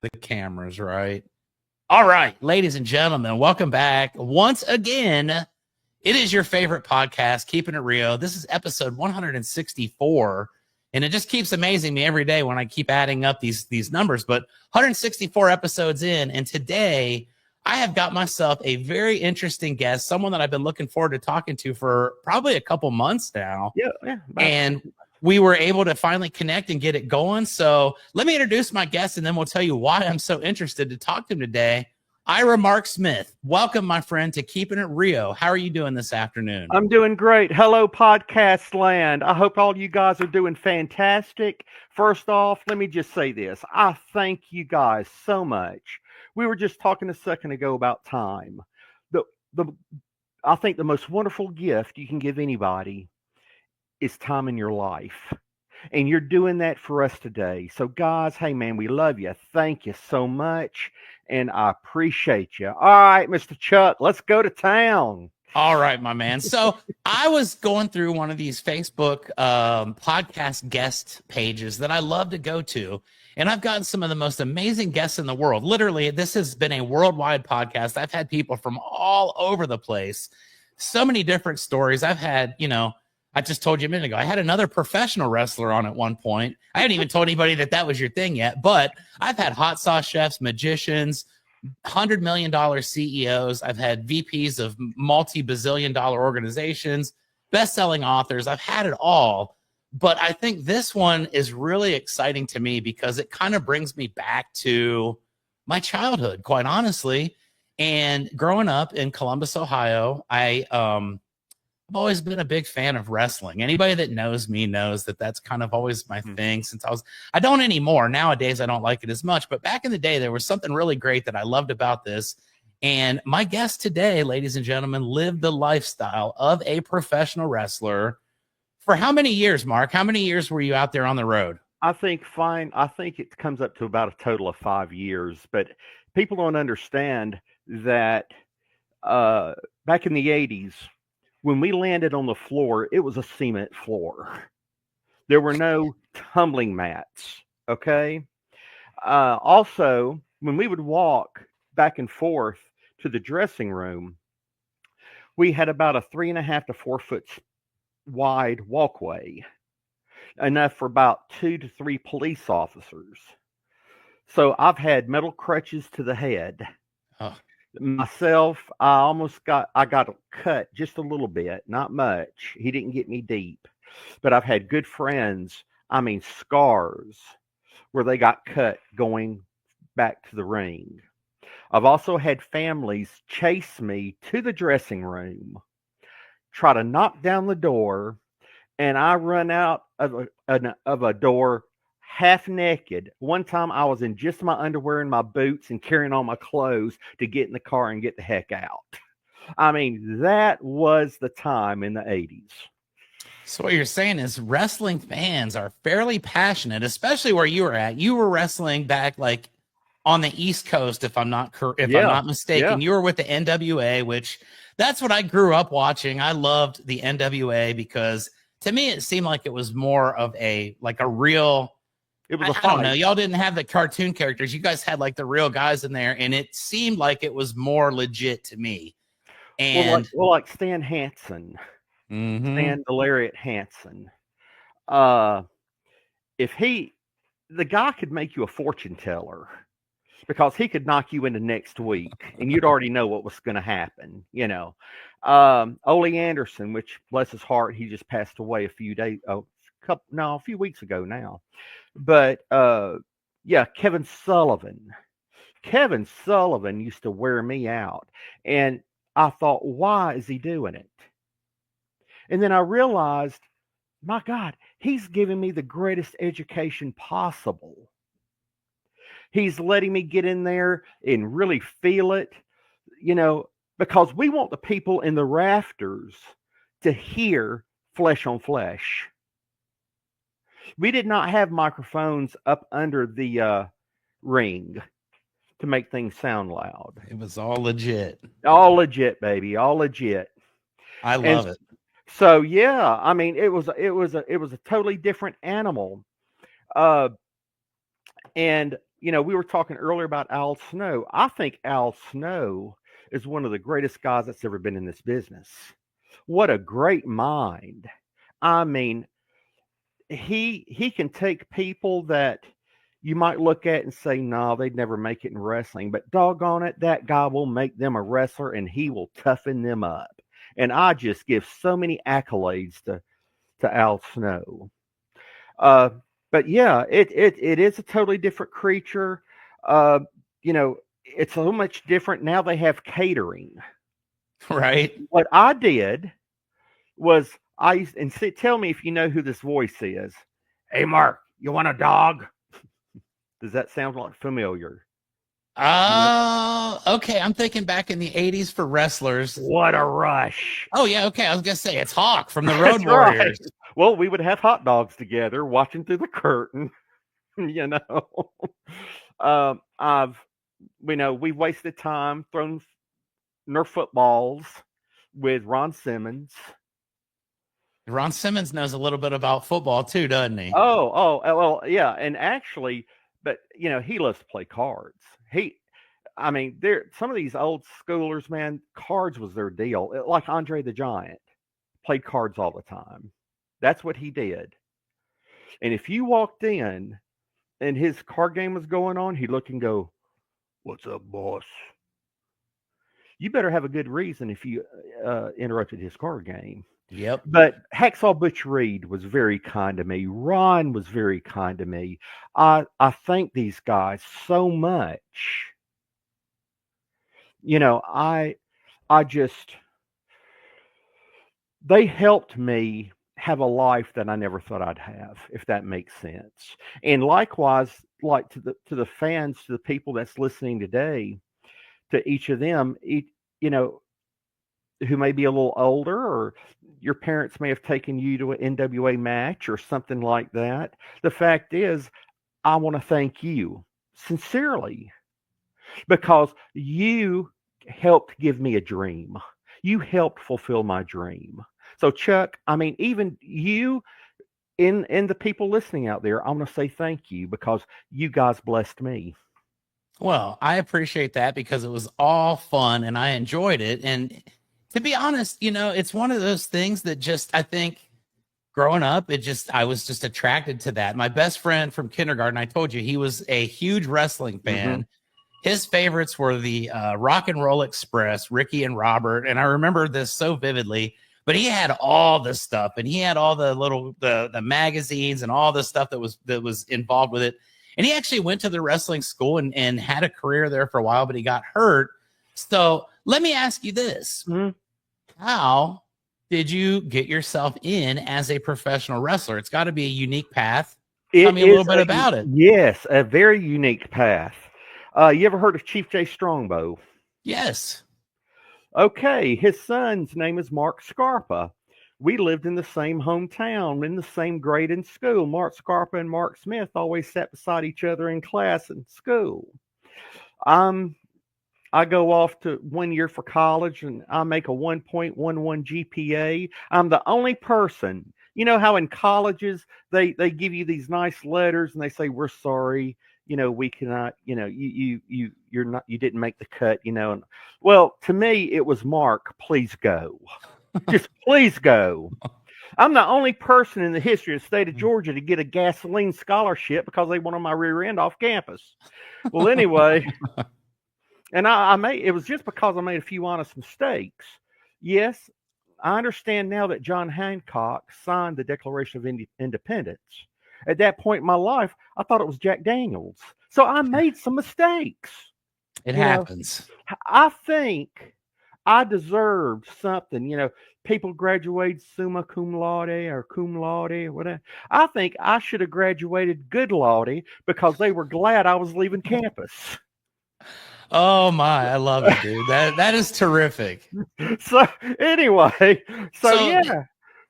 The cameras, right? All right, ladies and gentlemen, welcome back once again. It is your favorite podcast, Keeping It Real. This is episode 164, and it just keeps amazing me every day when I keep adding up these numbers. But 164 episodes in, and today I have got myself a very interesting guest, someone that I've been looking forward to talking to for probably a couple months now. Yeah. And we were able to finally connect and get it going. So let me introduce my guest, and then we'll tell you why I'm so interested to talk to him today. Ira Mark Smith, welcome, my friend, to Keeping It Real. How are you doing this afternoon? I'm doing great. Hello, podcast land. I hope all you guys are doing fantastic. First off, let me just say this. I thank you guys so much. We were just talking a second ago about time. I think the most wonderful gift you can give anybody is time in your life. And you're doing that for us today. So, guys, hey, man, we love you. Thank you so much. And I appreciate you. All right, Mr. Chuck, let's go to town. All right, my man. So I was going through one of these Facebook podcast guest pages that I love to go to. And I've gotten some of the most amazing guests in the world. Literally, this has been a worldwide podcast. I've had people from all over the place. So many different stories. I've had, I just told you a minute ago, I had another professional wrestler on at one point. I haven't even told anybody that was your thing yet, but I've had hot sauce chefs, magicians, $100 million CEOs. I've had VPs of multi-bazillion dollar organizations, best-selling authors. I've had it all. But I think this one is really exciting to me because it kind of brings me back to my childhood, quite honestly. And growing up in Columbus, Ohio, I've always been a big fan of wrestling. Anybody that knows me knows that that's kind of always my thing since I don't anymore. Nowadays, I don't like it as much, but back in the day, there was something really great that I loved about this. And my guest today, ladies and gentlemen, lived the lifestyle of a professional wrestler for how many years, Mark? How many years were you out there on the road? I think it comes up to about a total of 5 years, but people don't understand that back in the 80's, when we landed on the floor, it was a cement floor. There were no tumbling mats, okay? Also, when we would walk back and forth to the dressing room, we had about a 3.5 to 4 foot wide walkway, enough for about 2 to 3 police officers. So I've had metal crutches to the head. Oh. Myself, I got cut just a little bit, not much. He didn't get me deep, but I've had good friends, scars where they got cut going back to the ring. I've also had families chase me to the dressing room, try to knock down the door, and I run out of a door half naked. One time I was in just my underwear and my boots and carrying all my clothes to get in the car and get the heck out. That was the time in the 80's. So what you're saying is wrestling fans are fairly passionate, especially where you were at. You were wrestling back like on the East Coast, if I'm not mistaken. Yeah. You were with the NWA, which that's what I grew up watching. I loved the NWA because to me it seemed like it was more of a real. It was a fight. I don't know. Y'all didn't have the cartoon characters. You guys had like the real guys in there, and it seemed like it was more legit to me. And like Stan Hansen, Stan Delariat Hansen. The guy could make you a fortune teller because he could knock you into next week, and you'd already know what was going to happen. Ole Anderson, which bless his heart, he just passed away a few weeks ago now. But Kevin Sullivan. Kevin Sullivan used to wear me out. And I thought, why is he doing it? And then I realized, my God, he's giving me the greatest education possible. He's letting me get in there and really feel it, because we want the people in the rafters to hear flesh on flesh. We did not have microphones up under the ring to make things sound loud. It was all legit. All legit, baby. All legit. I love it. So yeah, it was a totally different animal. And we were talking earlier about Al Snow. I think Al Snow is one of the greatest guys that's ever been in this business. What a great mind. I mean, he can take people that you might look at and say, no, they'd never make it in wrestling, but doggone it, that guy will make them a wrestler and he will toughen them up. And I just give so many accolades to Al Snow. Uh, but yeah, it is a totally different creature. Uh, you know, it's so much different now. They have catering. Right. What I did was I used and see, tell me if you know who this voice is. Hey, Mark, you want a dog? Does that sound like familiar? Okay. I'm thinking back in the 80s for wrestlers. What a rush. Oh, yeah. Okay. I was going to say it's Hawk from the Road That's right. Warriors. Well, we would have hot dogs together watching through the curtain, I've, we've wasted time throwing Nerf footballs with Ron Simmons. Ron Simmons knows a little bit about football too, doesn't he? Well, yeah. And actually, but, he loves to play cards. Some of these old schoolers, man, cards was their deal. Like Andre the Giant played cards all the time. That's what he did. And if you walked in and his card game was going on, he'd look and go, "What's up, boss?" You better have a good reason if you interrupted his card game. Yep. But Hacksaw Butch Reed was very kind to me. Ron was very kind to me. I thank these guys so much. I just, they helped me have a life that I never thought I'd have, if that makes sense. And likewise, like to the fans, to the people that's listening today, to each of them, who may be a little older, or your parents may have taken you to an NWA match or something like that. The fact is, I want to thank you sincerely, because you helped give me a dream. You helped fulfill my dream. So, Chuck, even you and the people listening out there, I want to say thank you, because you guys blessed me. Well, I appreciate that because it was all fun and I enjoyed it. And to be honest, it's one of those things that just, I think growing up, I was just attracted to that. My best friend from kindergarten, I told you, he was a huge wrestling fan. His favorites were the Rock and Roll Express, Ricky and Robert. And I remember this so vividly, but he had all this stuff and he had all the little, the magazines and all the stuff that was involved with it. And he actually went to the wrestling school and had a career there for a while, but he got hurt. So let me ask you this. How did you get yourself in as a professional wrestler? It's got to be a unique path. Tell me a little bit about it. Yes, a very unique path. You ever heard of Chief J Strongbow? Yes. Okay, his son's name is Mark Scarpa. We lived in the same hometown, in the same grade in school. Mark Scarpa and Mark Smith always sat beside each other in class and school. I go off to 1 year for college and I make a 1.11 GPA. I'm the only person. You know how in colleges they give you these nice letters and they say, "We're sorry, we cannot, you didn't make the cut, And, well, to me it was, "Mark, please go. Just please go." I'm the only person in the history of the state of Georgia to get a gasoline scholarship because they wanted my rear end off campus. Well, anyway, and it was just because I made a few honest mistakes. Yes, I understand now that John Hancock signed the Declaration of Independence. At that point in my life, I thought it was Jack Daniels. So I made some mistakes. It happens. I think I deserved something. People graduate summa cum laude or cum laude or whatever. I think I should have graduated good laude because they were glad I was leaving campus. Oh my, I love it, dude. That is terrific. So anyway, yeah.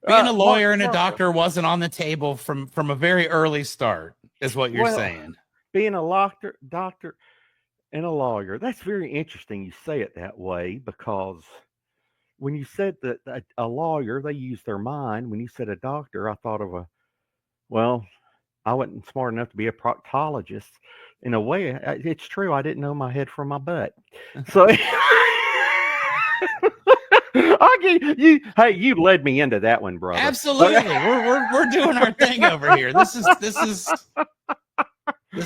Being a lawyer and a doctor wasn't on the table from a very early start, is what you're saying. Being a doctor and a lawyer, that's very interesting you say it that way, because when you said that a lawyer, they use their mind. When you said a doctor, I thought of I wasn't smart enough to be a proctologist. in a way, it's true. I didn't know my head from my butt. So I'll give you. Hey, you led me into that one, brother. Absolutely. We're doing our thing over here. This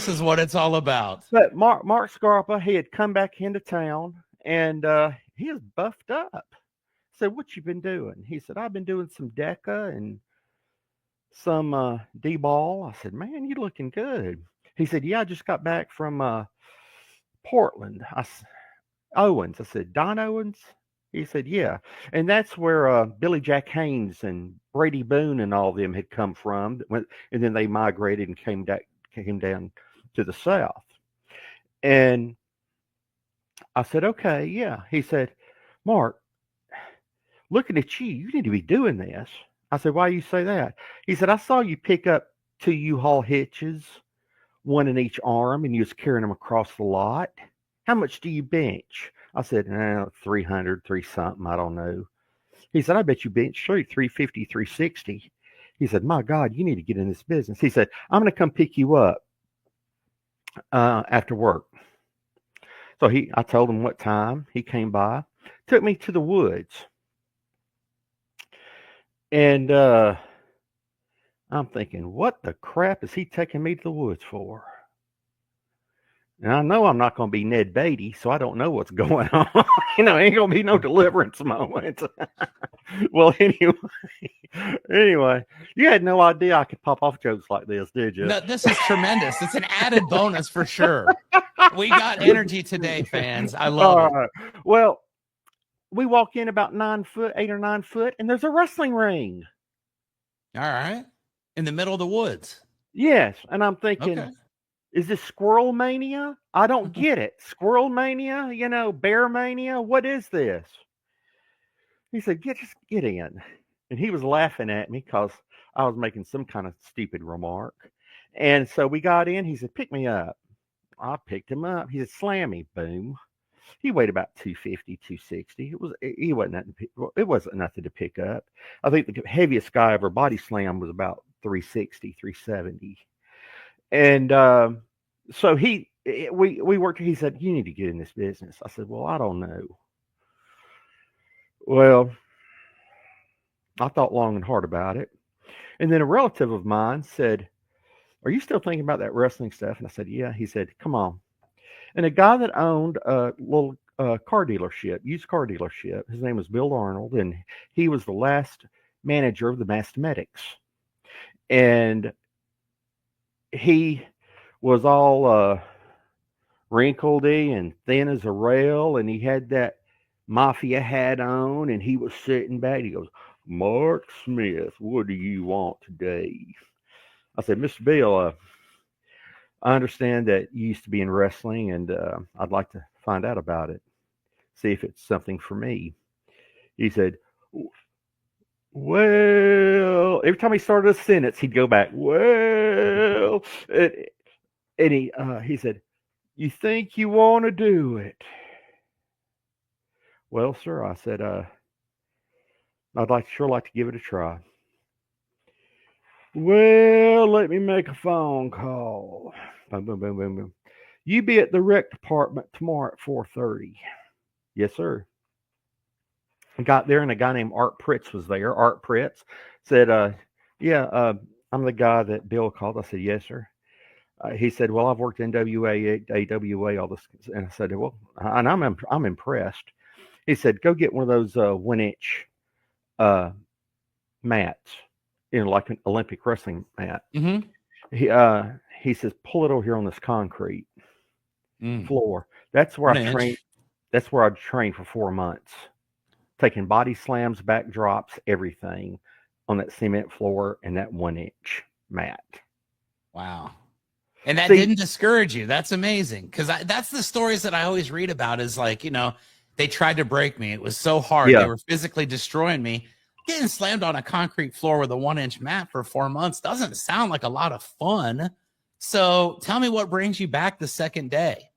is what it's all about. But Mark Scarpa, he had come back into town, and he is buffed up. I said, "What you been doing?" He said, "I've been doing some DECA and some D-ball." I said, "Man, you looking good." He said, "Yeah, I just got back from Portland." Owens. I said, "Don Owens?" He said, "Yeah." And that's where Billy Jack Haynes and Brady Boone and all of them had come from. And then they migrated and came down to the South. And I said, "Okay, yeah." He said, "Mark, looking at you, you need to be doing this." I said, "Why you say that?" He said, "I saw you pick up 2 U-Haul hitches, one in each arm, and you was carrying them across the lot. How much do you bench?" I said, 300, 3 something, I don't know. He said, "I bet you bench straight 350, 360. He said, "My God, you need to get in this business." He said, "I'm going to come pick you up after work." So I told him what time. He came by, took me to the woods. And I'm thinking, what the crap is he taking me to the woods for? And I know I'm not going to be Ned Beatty, so I don't know what's going on. Ain't going to be no deliverance moment. Well, anyway, you had no idea I could pop off jokes like this, did you? No, this is tremendous. It's an added bonus for sure. We got energy today, fans. I love it. Well, we walk in about 8 or 9 foot, and there's a wrestling ring. All right. In the middle of the woods. Yes. And I'm thinking, okay. Is this squirrel mania? I don't get it. Squirrel mania, bear mania. What is this? He said, just get in. And he was laughing at me because I was making some kind of stupid remark. And so we got in. He said, "Pick me up." I picked him up. He said, "Slam me." Boom. He weighed about 250, 260. It wasn't nothing to pick up. I think the heaviest guy I ever body slammed was about 360, 370. And so we worked. He said, "You need to get in this business." I said, "Well, I don't know." Well, I thought long and hard about it. And then a relative of mine said, "Are you still thinking about that wrestling stuff?" And I said, "Yeah." He said, "Come on." And a guy that owned a little car dealership, used car dealership, his name was Bill Arnold, and he was the last manager of the Mathematics. And he was all wrinkledy and thin as a rail, and he had that mafia hat on, and he was sitting back. He goes, "Mark Smith, what do you want today?" I said, "Mr. Bill, I understand that you used to be in wrestling, and I'd like to find out about it, see if it's something for me." He said, "Well," every time he started a sentence, he'd go back, "Well," and he said, "You think you want to do it?" "Well, sir," I said, "I'd sure like to give it a try." "Well, let me make a phone call." Boom, boom, boom, boom, boom. "You be at the rec department tomorrow at 4:30. "Yes, sir." I got there, and a guy named Art Pritz was there. Art Pritz said, "Yeah, I'm the guy that Bill called." I said, "Yes, sir." He said, "Well, I've worked NWA, AWA, all this." And I said, "Well," and I'm impressed. He said, "Go get one of those 1-inch mats, like an Olympic wrestling mat." Mm-hmm. He says, "Pull it over here on this concrete floor." That's where I trained. That's where I trained for 4 months, taking body slams, back drops, everything on that cement floor and that 1-inch mat. Wow. And that didn't discourage you. That's amazing. Because that's the stories that I always read about is like, they tried to break me. It was so hard. Yeah. They were physically destroying me. Getting slammed on a concrete floor with a 1-inch mat for 4 months doesn't sound like a lot of fun. So tell me what brings you back the second day.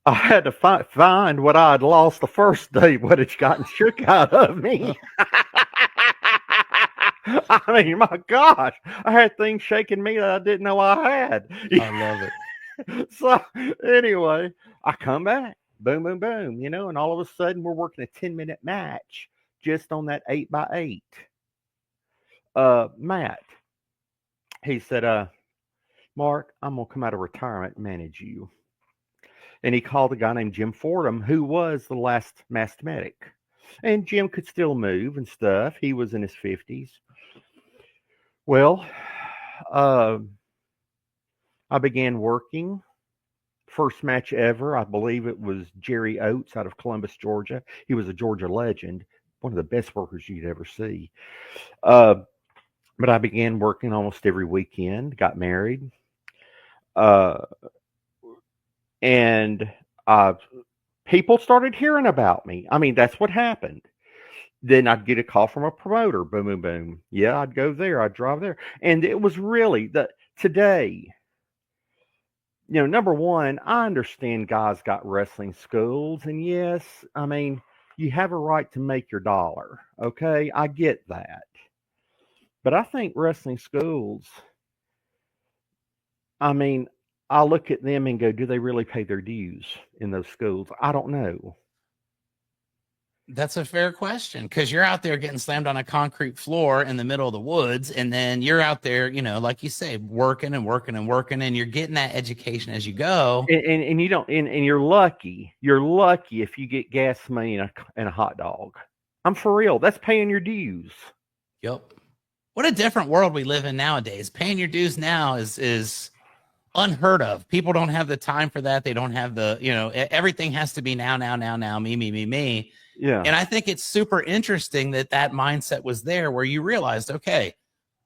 I had to find what I had lost the first day, what had gotten shook out of me. I mean, my gosh, I had things shaking me that I didn't know I had. I love it. So anyway, I come back, boom, boom, boom, and all of a sudden we're working a 10-minute match just on that 8x8. Matt, he said, Mark, I'm gonna come out of retirement and manage you. And he called a guy named Jim Fordham, who was the last masked medic. And Jim could still move and stuff. He was in his 50s. Well, uh, I began working. First match ever, I believe it was Jerry Oates out of Columbus, Georgia. He was a Georgia legend, one of the best workers you'd ever see. Uh, but I began working almost every weekend, got married. Uh, and people started hearing about me. I mean, that's what happened. Then I'd get a call from a promoter. Boom, boom, boom. Yeah, I'd go there. I'd drive there. And it was really today, number one, I understand guys got wrestling schools. And yes, I mean, you have a right to make your dollar. Okay. I get that. But I think wrestling schools, I mean, I look at them and go, do they really pay their dues in those schools? I don't know. That's a fair question, because you're out there getting slammed on a concrete floor in the middle of the woods, and then you're out there, like you say, working and working and working, and you're getting that education as you go. And you don't, and you're lucky. You're lucky if you get gas money and a hot dog. I'm for real. That's paying your dues. Yep. What a different world we live in nowadays. Paying your dues now is unheard of. People don't have the time for that. They don't have everything has to be now, me. Yeah. And I think it's super interesting that mindset was there, where you realized, okay,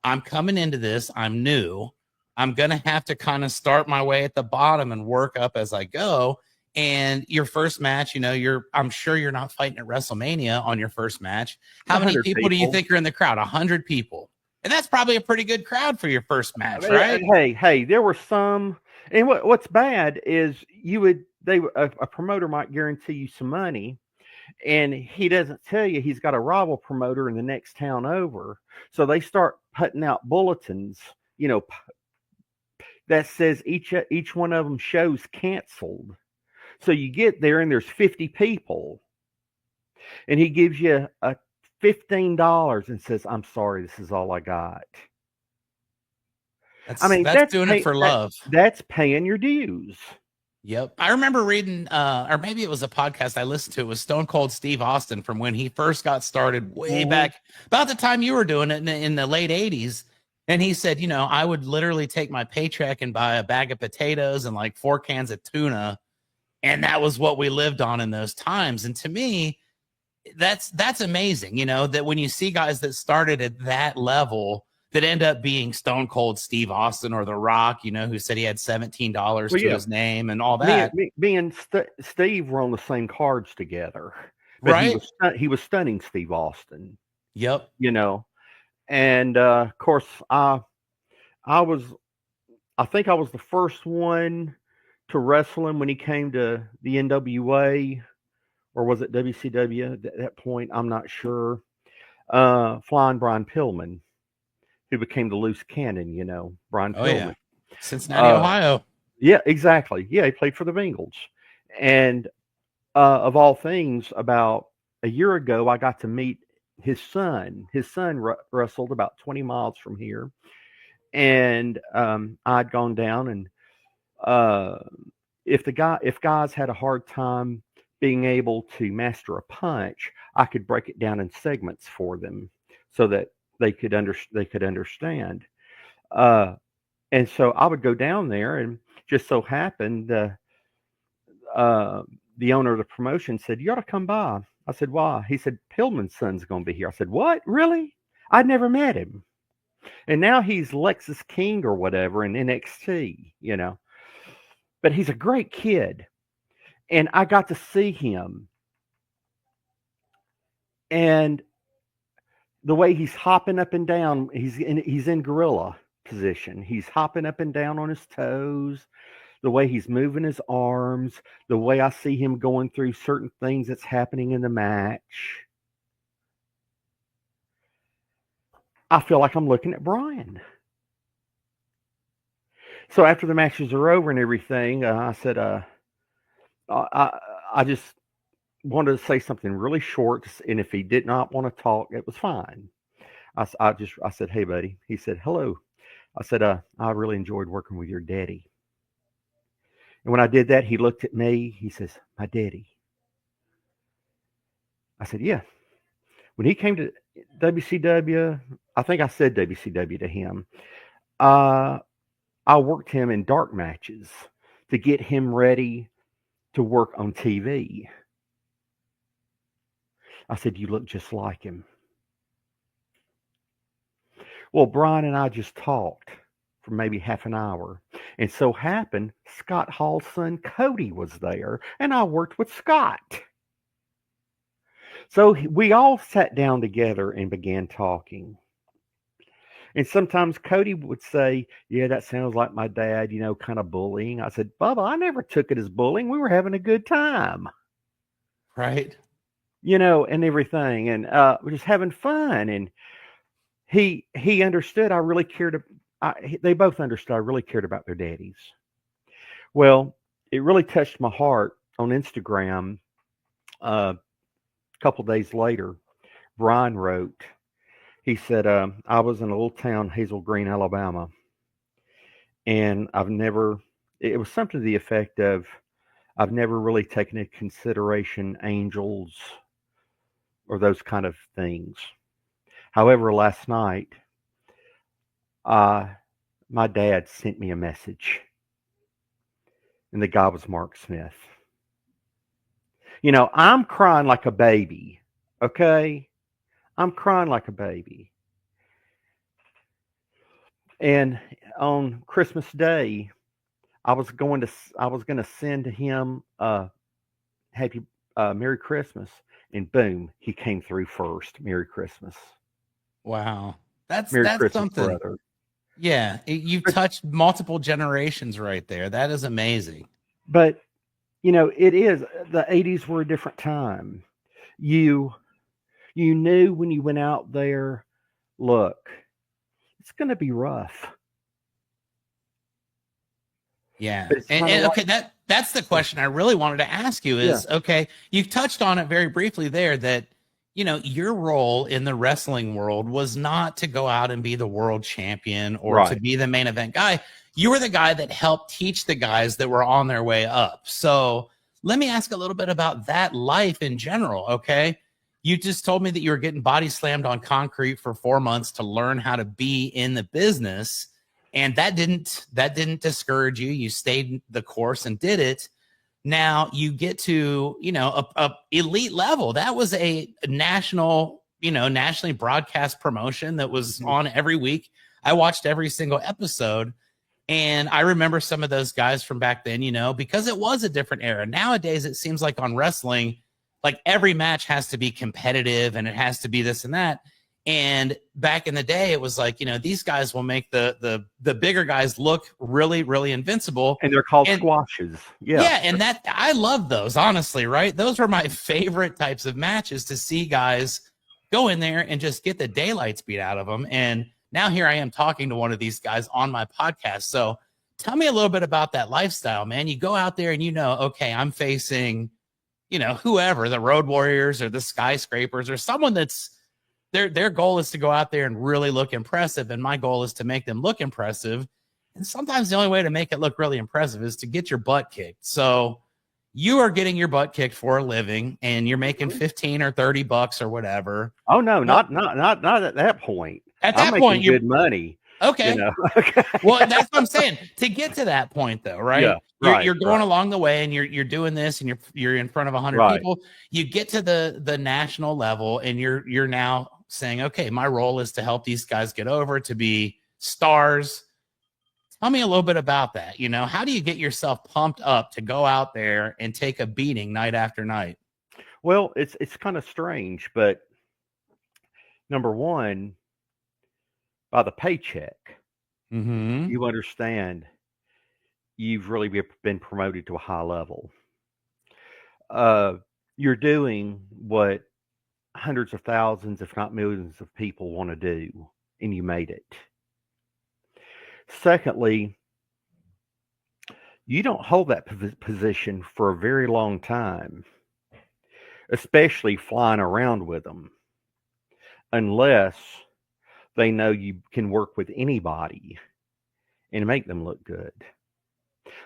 I'm coming into this, I'm new. I'm going to have to kind of start my way at the bottom and work up as I go. And your first match, I'm sure you're not fighting at WrestleMania on your first match. How many people do you think are in the crowd? 100 people. And that's probably a pretty good crowd for your first match, right? Hey, there were some. And what's bad is a promoter might guarantee you some money, and he doesn't tell you he's got a rival promoter in the next town over. So they start putting out bulletins, that says each one of them shows canceled. So you get there and there's 50 people, and he gives you a $15 and says, "I'm sorry, this is all I got." That's doing it for love. That's paying your dues. Yep. I remember reading, or maybe it was a podcast I listened to. It was Stone Cold Steve Austin from when he first got started way back, about the time you were doing it in the late 80s. And he said, I would literally take my paycheck and buy a bag of potatoes and like 4 cans of tuna. And that was what we lived on in those times. And to me, that's amazing, that when you see guys that started at that level that end up being Stone Cold Steve Austin or The Rock, who said he had $17 to his name and all that. Me and Steve were on the same cards together, but right? He was stunning Steve Austin. Yep. And of course, I think I was the first one to wrestle him when he came to the NWA, or was it WCW at that point? I'm not sure. Flying Brian Pillman, who became the loose cannon, Brian Pillman. Yeah. Cincinnati, Ohio. Yeah, exactly. Yeah, he played for the Bengals. And of all things, about a year ago, I got to meet his son. His son wrestled about 20 miles from here. And I'd gone down, and if guys had a hard time being able to master a punch, I could break it down in segments for them so that they could understand. And so I would go down there, and just so happened the owner of the promotion said, "You ought to come by." I said, "Why?" He said, "Pillman's son's going to be here." I said, "What? Really?" I'd never met him. And now he's Lexus King or whatever in NXT, But he's a great kid. And I got to see him. And the way he's hopping up and down, he's in gorilla position. He's hopping up and down on his toes, the way he's moving his arms, the way I see him going through certain things that's happening in the match. I feel like I'm looking at Brian. So after the matches are over and everything, I said, I just wanted to say something really short, and if he did not want to talk, it was fine. I said, "Hey, buddy." He said, "Hello." I said, "I really enjoyed working with your daddy." And when I did that, he looked at me. He says, "My daddy." I said, "Yeah." When he came to WCW, I think I said WCW to him. Uh, I worked him in dark matches to get him ready to work on TV. I said, "You look just like him." Well, Brian and I just talked for maybe half an hour. And so happened Scott Hall's son Cody was there, and I worked with Scott. So we all sat down together and began talking. And sometimes Cody would say, "Yeah, that sounds like my dad, kind of bullying." I said, "Bubba, I never took it as bullying. We were having a good time, Right. and everything. And we're just having fun." And he understood I really cared. They both understood I really cared about their daddies. Well, it really touched my heart on Instagram. A couple days later, Brian wrote, he said, "I was in a little town, Hazel Green, Alabama, and it was something to the effect of, I've never really taken into consideration angels or those kind of things. However, last night, uh, my dad sent me a message, and the guy was Mark Smith. I'm crying like a baby, okay? I'm crying like a baby. And on Christmas Day, I was going to send him happy Merry Christmas, and boom, he came through first. Merry Christmas. Wow. Merry That's Christmas, something. brother. Yeah, you've touched multiple generations right there. That is amazing. But it is, the 80's were a different time. You knew when you went out there, look, it's going to be rough. Yeah. But it's kind of And like, okay, that's the question I really wanted to ask you yeah, is, okay, you've touched on it very briefly there that, your role in the wrestling world was not to go out and be the world champion or to right. be the main event guy. You were the guy that helped teach the guys that were on their way up. So let me ask a little bit about that life in general. Okay. You just told me that you were getting body slammed on concrete for 4 months to learn how to be in the business, and that didn't discourage you. You stayed the course and did it. Now you get to a elite level. That was a nationally broadcast promotion that was Mhm. on every week. I watched every single episode, and I remember some of those guys from back then, because it was a different era. Nowadays it seems like on wrestling, like every match has to be competitive and it has to be this and that. And back in the day, it was like, these guys will make the bigger guys look really, really invincible. And they're called And squashes. Yeah. yeah, and that I love those, honestly, right? Those were my favorite types of matches, to see guys go in there and just get the daylights beat out of them. And now here I am talking to one of these guys on my podcast. So tell me a little bit about that lifestyle, man. You go out there and okay, I'm facing, whoever, the Road Warriors or the Skyscrapers or someone that's their goal is to go out there and really look impressive. And my goal is to make them look impressive. And sometimes the only way to make it look really impressive is to get your butt kicked. So you are getting your butt kicked for a living, and you're making 15 or 30 bucks or whatever. Oh no, Well, not at that point. at I'm that point, making you're good money. okay. Okay. Well, that's what I'm saying. To get to that point, though, Yeah. right? Right. You're going Right. along the way, and you're doing this, and you're in front of 100 Right. people. You get to the national level, and you're now saying, okay, my role is to help these guys get over to be stars. Tell me a little bit about that. How do you get yourself pumped up to go out there and take a beating night after night? Well, it's kind of strange, but number one, by the paycheck, Mm-hmm. you understand you've really been promoted to a high level. Uh, you're doing what hundreds of thousands, if not millions, of people want to do and you made it. Secondly, you don't hold that position for a very long time, especially flying around with them, unless they know you can work with anybody and make them look good.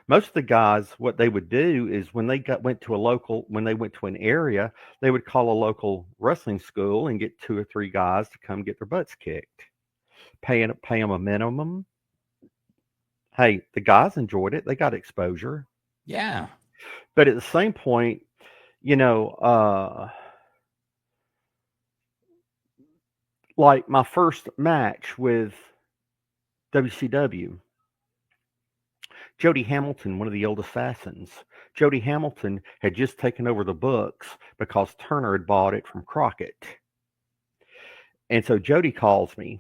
Most of the guys, what they would do is when they went to an area, they would call a local wrestling school and get 2 or 3 guys to come get their butts kicked, pay them a minimum. Hey, the guys enjoyed it; they got exposure. Yeah. But at the same point, you know, like my first match with WCW, Jody Hamilton, one of the old assassins. Jody Hamilton had just taken over the books because Turner had bought it from Crockett. And so Jody calls me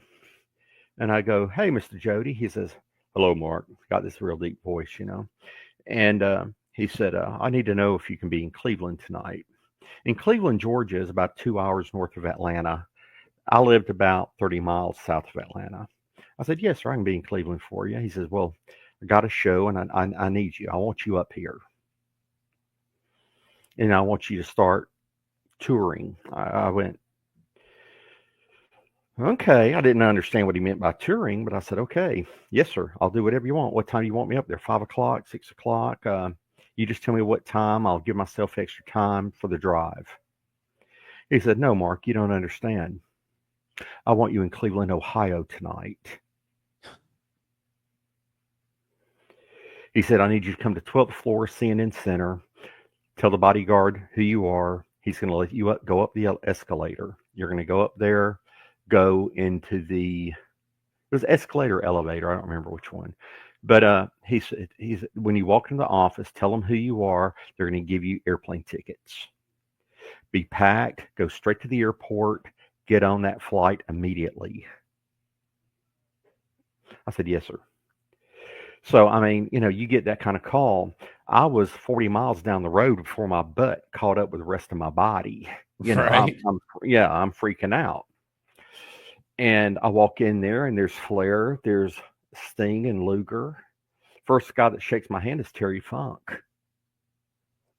and I go, "Hey, Mr. Jody." He says, "Hello, Mark." Got this real deep voice, you know. And he said, "I need to know if you can be in Cleveland tonight." In Cleveland, Georgia is about 2 hours north of Atlanta. I lived about 30 miles south of Atlanta. I said, "Yes, sir, I can be in Cleveland for you." He says, "Well, I got a show and I need you. I want you up here. And I want you to start touring." I went, "Okay." I didn't understand what he meant by touring, but I said, "Okay, yes, sir. I'll do whatever you want. What time do you want me up there? 5 o'clock, 6 o'clock? You just tell me what time. I'll give myself extra time for the drive." He said, "No, Mark, you don't understand. I want you in Cleveland, Ohio tonight." He said, "I need you to come to 12th floor, CNN Center. Tell the bodyguard who you are. He's going to let you go up the escalator. You're going to go up there, go into it was escalator, elevator. I don't remember which one. But he said, when you walk into the office, tell them who you are. They're going to give you airplane tickets. Be packed, go straight to the airport, get on that flight immediately." I said, "Yes, sir." So, I mean, you get that kind of call. I was 40 miles down the road before my butt caught up with the rest of my body. Right. I'm freaking out. And I walk in there and there's Flair, there's Sting and Luger. First guy that shakes my hand is Terry Funk.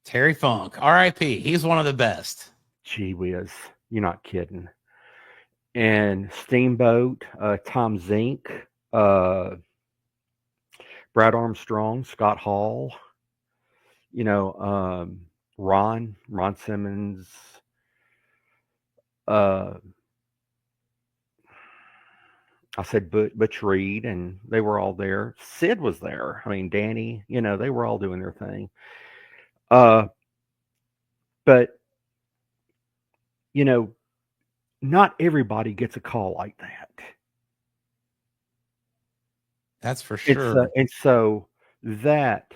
Terry Funk, R.I.P. He's one of the best. Gee whiz, you're not kidding. And Steamboat, Tom Zink, Brad Armstrong, Scott Hall, Ron Simmons, I said Butch Reed, and they were all there. Sid was there. I mean, Danny, they were all doing their thing. But, not everybody gets a call like that. That's for sure. And so that,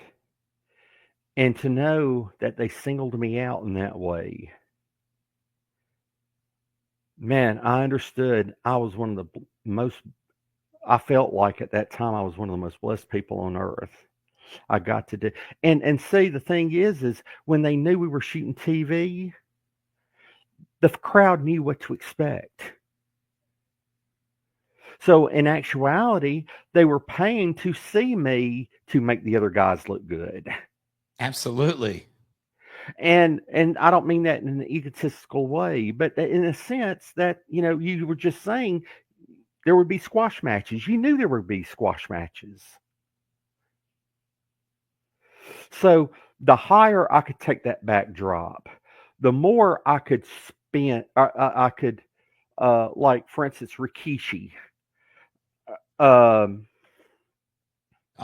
and to know that they singled me out in that way, man, I understood I was one of the I felt like at that time I was one of the most blessed people on earth. I got to do, and see, the thing is when they knew we were shooting TV, the crowd knew what to expect. So in actuality, they were paying to see me to make the other guys look good. Absolutely. And I don't mean that in an egotistical way, but in a sense that, you were just saying there would be squash matches. You knew there would be squash matches. So the higher I could take that backdrop, the more I could spend, I could, like, for instance, Rikishi. Oh,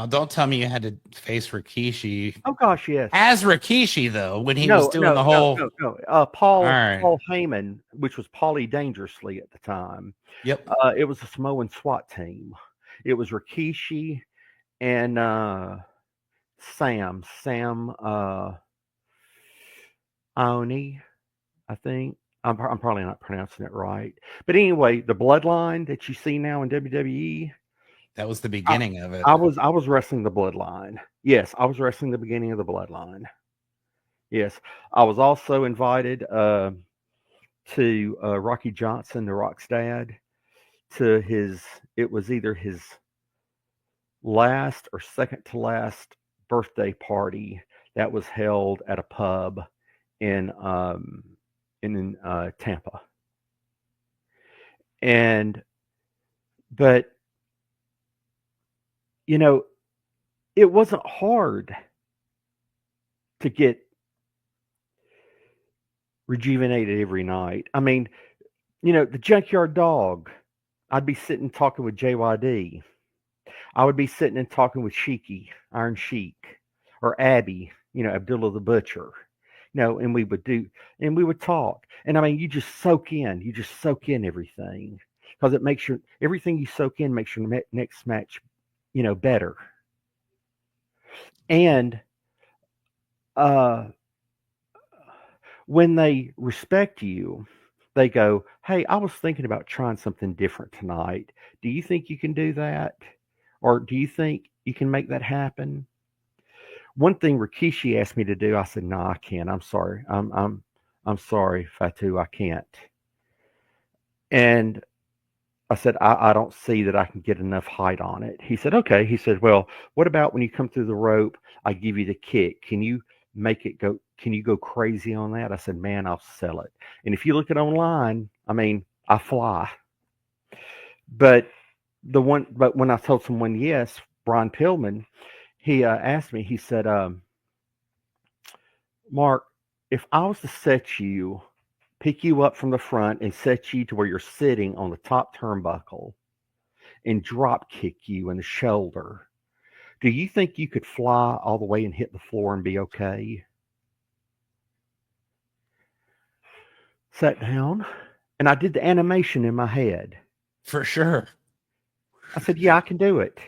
don't tell me you had to face Rikishi. Oh gosh, yes. As Rikishi, though, when he was doing the whole. No. Paul right. Paul Heyman, which was Paulie Dangerously at the time. Yep. It was a Samoan SWAT team. It was Rikishi and Sam Ione, I think. I'm probably not pronouncing it right. But anyway, the Bloodline that you see now in WWE. That was the beginning of it. I was wrestling the Bloodline. Yes, I was wrestling the beginning of the Bloodline. Yes, I was also invited to Rocky Johnson, The Rock's dad, to it was either his last or second to last birthday party that was held at a pub in Tampa. And but it wasn't hard to get rejuvenated every night. I mean, the Junkyard Dog, I'd be sitting talking with JYD. I would be sitting and talking with Sheiky, Iron Sheik, or Abby, Abdullah the Butcher, and we would talk. And I mean, you just soak in everything because it makes everything you soak in makes your next match, better. And when they respect you, they go, "Hey, I was thinking about trying something different tonight. Do you think you can do that? Or do you think you can make that happen?" One thing Rikishi asked me to do, I said, "No, I can't. I'm sorry. I'm sorry, Fatu, I can't." And I said, I don't see that I can get enough height on it. He said, "Okay." He said, "Well, what about when you come through the rope, I give you the kick. Can you go crazy on that?" I said, "Man, I'll sell it." And if you look at online, I mean, I fly. But when I told someone yes, Brian Pillman, he asked me, he said, "Mark, if I was to pick you up from the front and set you to where you're sitting on the top turnbuckle and drop kick you in the shoulder, do you think you could fly all the way and hit the floor and be okay?" Sat down, and I did the animation in my head. For sure. I said, "Yeah, I can do it."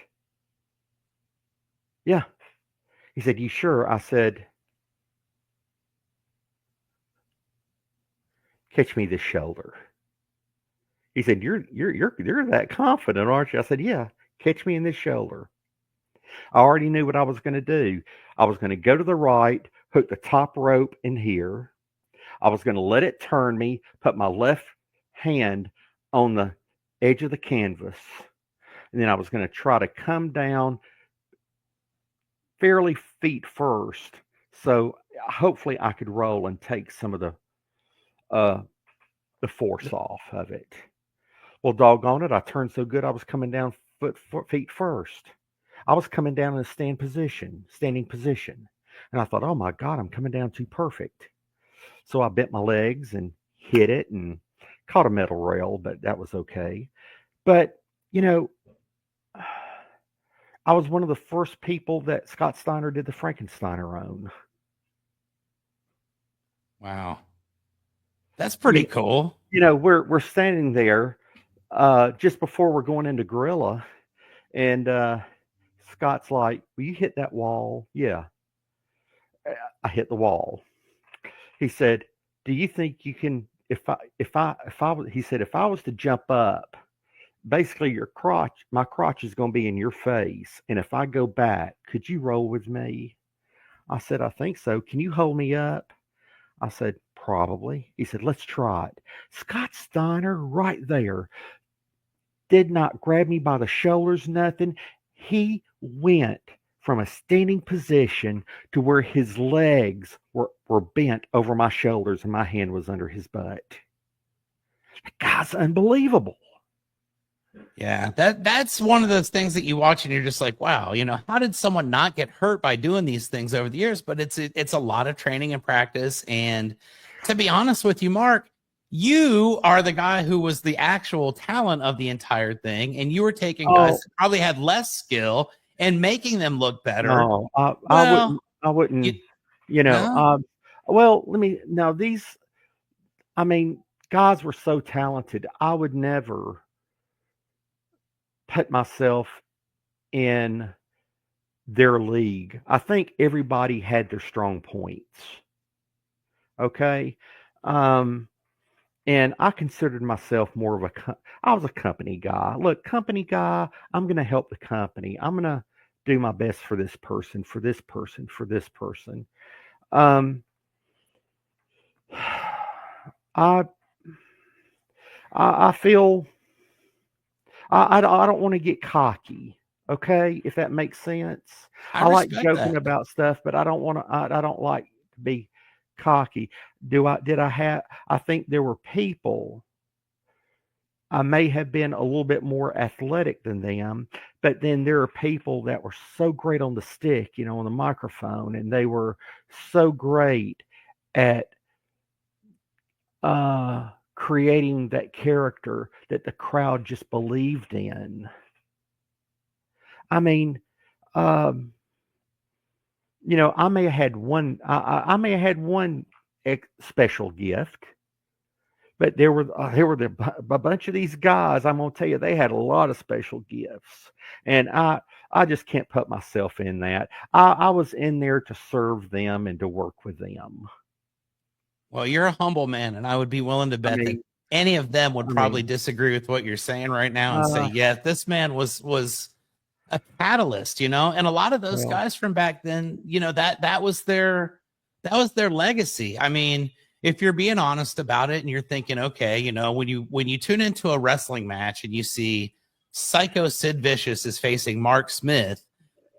"Yeah." He said, "You sure?" I said, "Catch me this shoulder." He said, "You're that confident, aren't you?" I said, "Yeah, catch me in this shoulder." I already knew what I was going to do. I was going to go to the right, hook the top rope in here. I was going to let it turn me, put my left hand on the edge of the canvas, and then I was going to try to come down fairly feet first, so hopefully I could roll and take some of the force off of it. Well, doggone it, I turned so good I was coming down feet first. I was coming down in a standing position. And I thought, "Oh my God, I'm coming down too perfect." So I bent my legs and hit it and caught a metal rail, but that was okay. But, I was one of the first people that Scott Steiner did the Frankensteiner on. Wow. That's pretty cool. We're standing there just before we're going into Gorilla, and Scott's like, "Will you hit that wall?" "Yeah." I hit the wall. He said, "Do you think you can?" He said, "If I was to jump up, basically my crotch is going to be in your face, and if I go back, could you roll with me?" I said, "I think so. Can you hold me up?" I said, "Probably." He said, "Let's try it." Scott Steiner, right there, did not grab me by the shoulders, nothing. He went from a standing position to where his legs were bent over my shoulders and my hand was under his butt. That guy's unbelievable. Yeah, that's one of those things that you watch and you're just like, wow, how did someone not get hurt by doing these things over the years? But it's a lot of training and practice. And to be honest with you, Mark, you are the guy who was the actual talent of the entire thing, and you were taking guys that probably had less skill and making them look better. No, I wouldn't. No? Well, I mean, guys were so talented. I would never put myself in their league. I think everybody had their strong points. Okay. And I considered myself more of I was a company guy. Look, company guy, I'm going to help the company. I'm going to do my best for this person, for this person, for this person. I feel I don't want to get cocky. Okay, if that makes sense. I I like respect joking that. about stuff, but I don't want to. I don't like to be cocky. Do I? Did I have? I think there were people. I may have been a little bit more athletic than them, but then there are people that were so great on the stick, on the microphone, and they were so great at creating that character that the crowd just believed in. I mean, um, I may have had one. I may have had one special gift, but a bunch of these guys. I'm gonna tell you, they had a lot of special gifts, and I just can't put myself in that. I was in there to serve them and to work with them. Well, you're a humble man, and I would be willing to I bet that mean, any of them would I probably mean, disagree with what you're saying right now and say, uh, yeah, this man was a catalyst, and a lot of those well, guys from back then, that was their legacy. I mean, if you're being honest about it and you're thinking, okay, when you tune into a wrestling match and you see Psycho Sid Vicious is facing Mark Smith,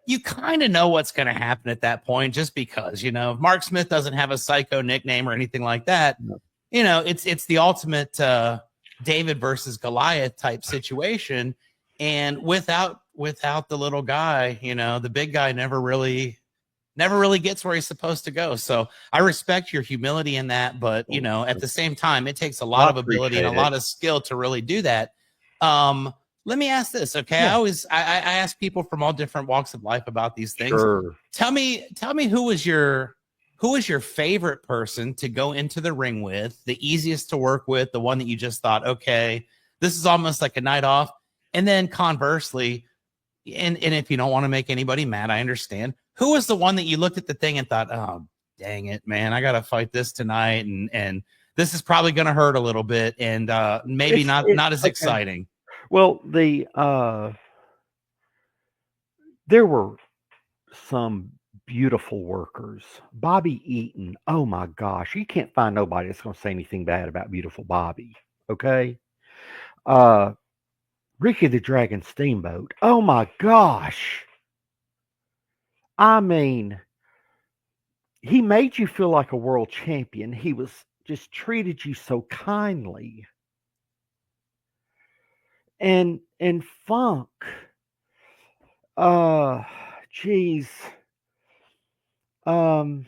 you kind of know what's going to happen at that point, just because, if Mark Smith doesn't have a Psycho nickname or anything like that, no. it's the ultimate David versus Goliath type situation. And without the little guy, the big guy never really gets where he's supposed to go. So I respect your humility in that, but at the same time, it takes a lot I of ability and a appreciate it. lot of skill to really do that. Let me ask this, okay? Yeah, I ask people from all different walks of life about these things. sure. Tell me who was your favorite person to go into the ring with, the easiest to work with, the one that you just thought, okay, this is almost like a night off. And then conversely, and if you don't want to make anybody mad, I understand. Who was the one that you looked at the thing and thought, oh, dang it, man, I got to fight this tonight, and this is probably going to hurt a little bit, and maybe not as Okay. exciting. Well, there were some beautiful workers. Bobby Eaton. Oh my gosh, you can't find nobody that's going to say anything bad about beautiful Bobby. Okay. Uh, Ricky the Dragon Steamboat. Oh my gosh. I mean, he made you feel like a world champion. He was just treated you so kindly. And Funk. Uh, geez. Um,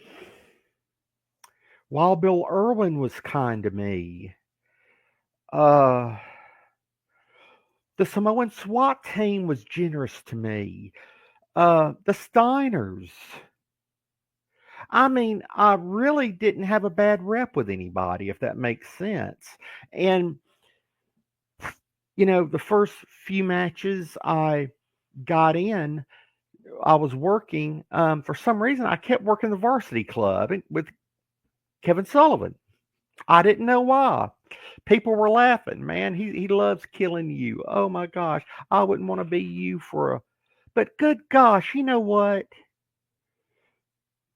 Wild Bill Irwin was kind to me. Uh, the Samoan SWAT team was generous to me. The Steiners. I mean, I really didn't have a bad rep with anybody, if that makes sense. And, the first few matches I got in, I was working. For some reason, I kept working the varsity club with Kevin Sullivan. I didn't know why. People were laughing, man. He loves killing you. Oh my gosh. I wouldn't want to be you for a but good gosh, you know what?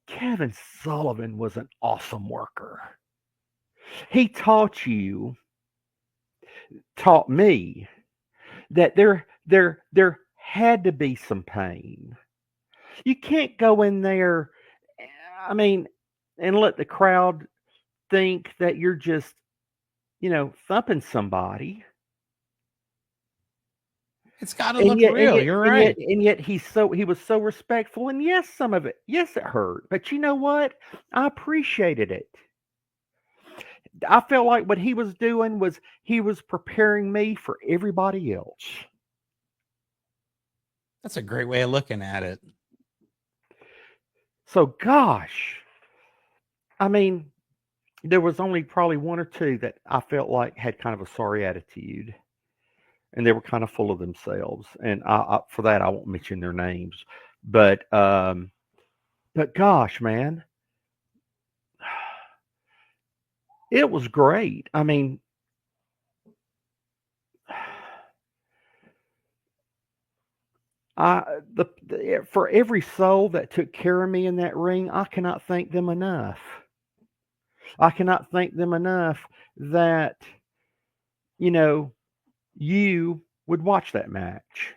Kevin Sullivan was an awesome worker. He taught me that there had to be some pain. You can't go in there, I mean, and let the crowd think that you're just, thumping somebody. It's got to And look yet, and real. yet, You're and yet, right. and yet, he was so respectful. And yes, some of it, yes, it hurt. But you know what? I appreciated it. I felt like what he was doing was he was preparing me for everybody else. That's a great way of looking at it. So, gosh, I mean, there was only probably one or two that I felt like had kind of a sorry attitude, and they were kind of full of themselves. And for that, I won't mention their names. But gosh, man, it was great. I mean, for every soul that took care of me in that ring, I cannot thank them enough. I cannot thank them enough that you know you would watch that match.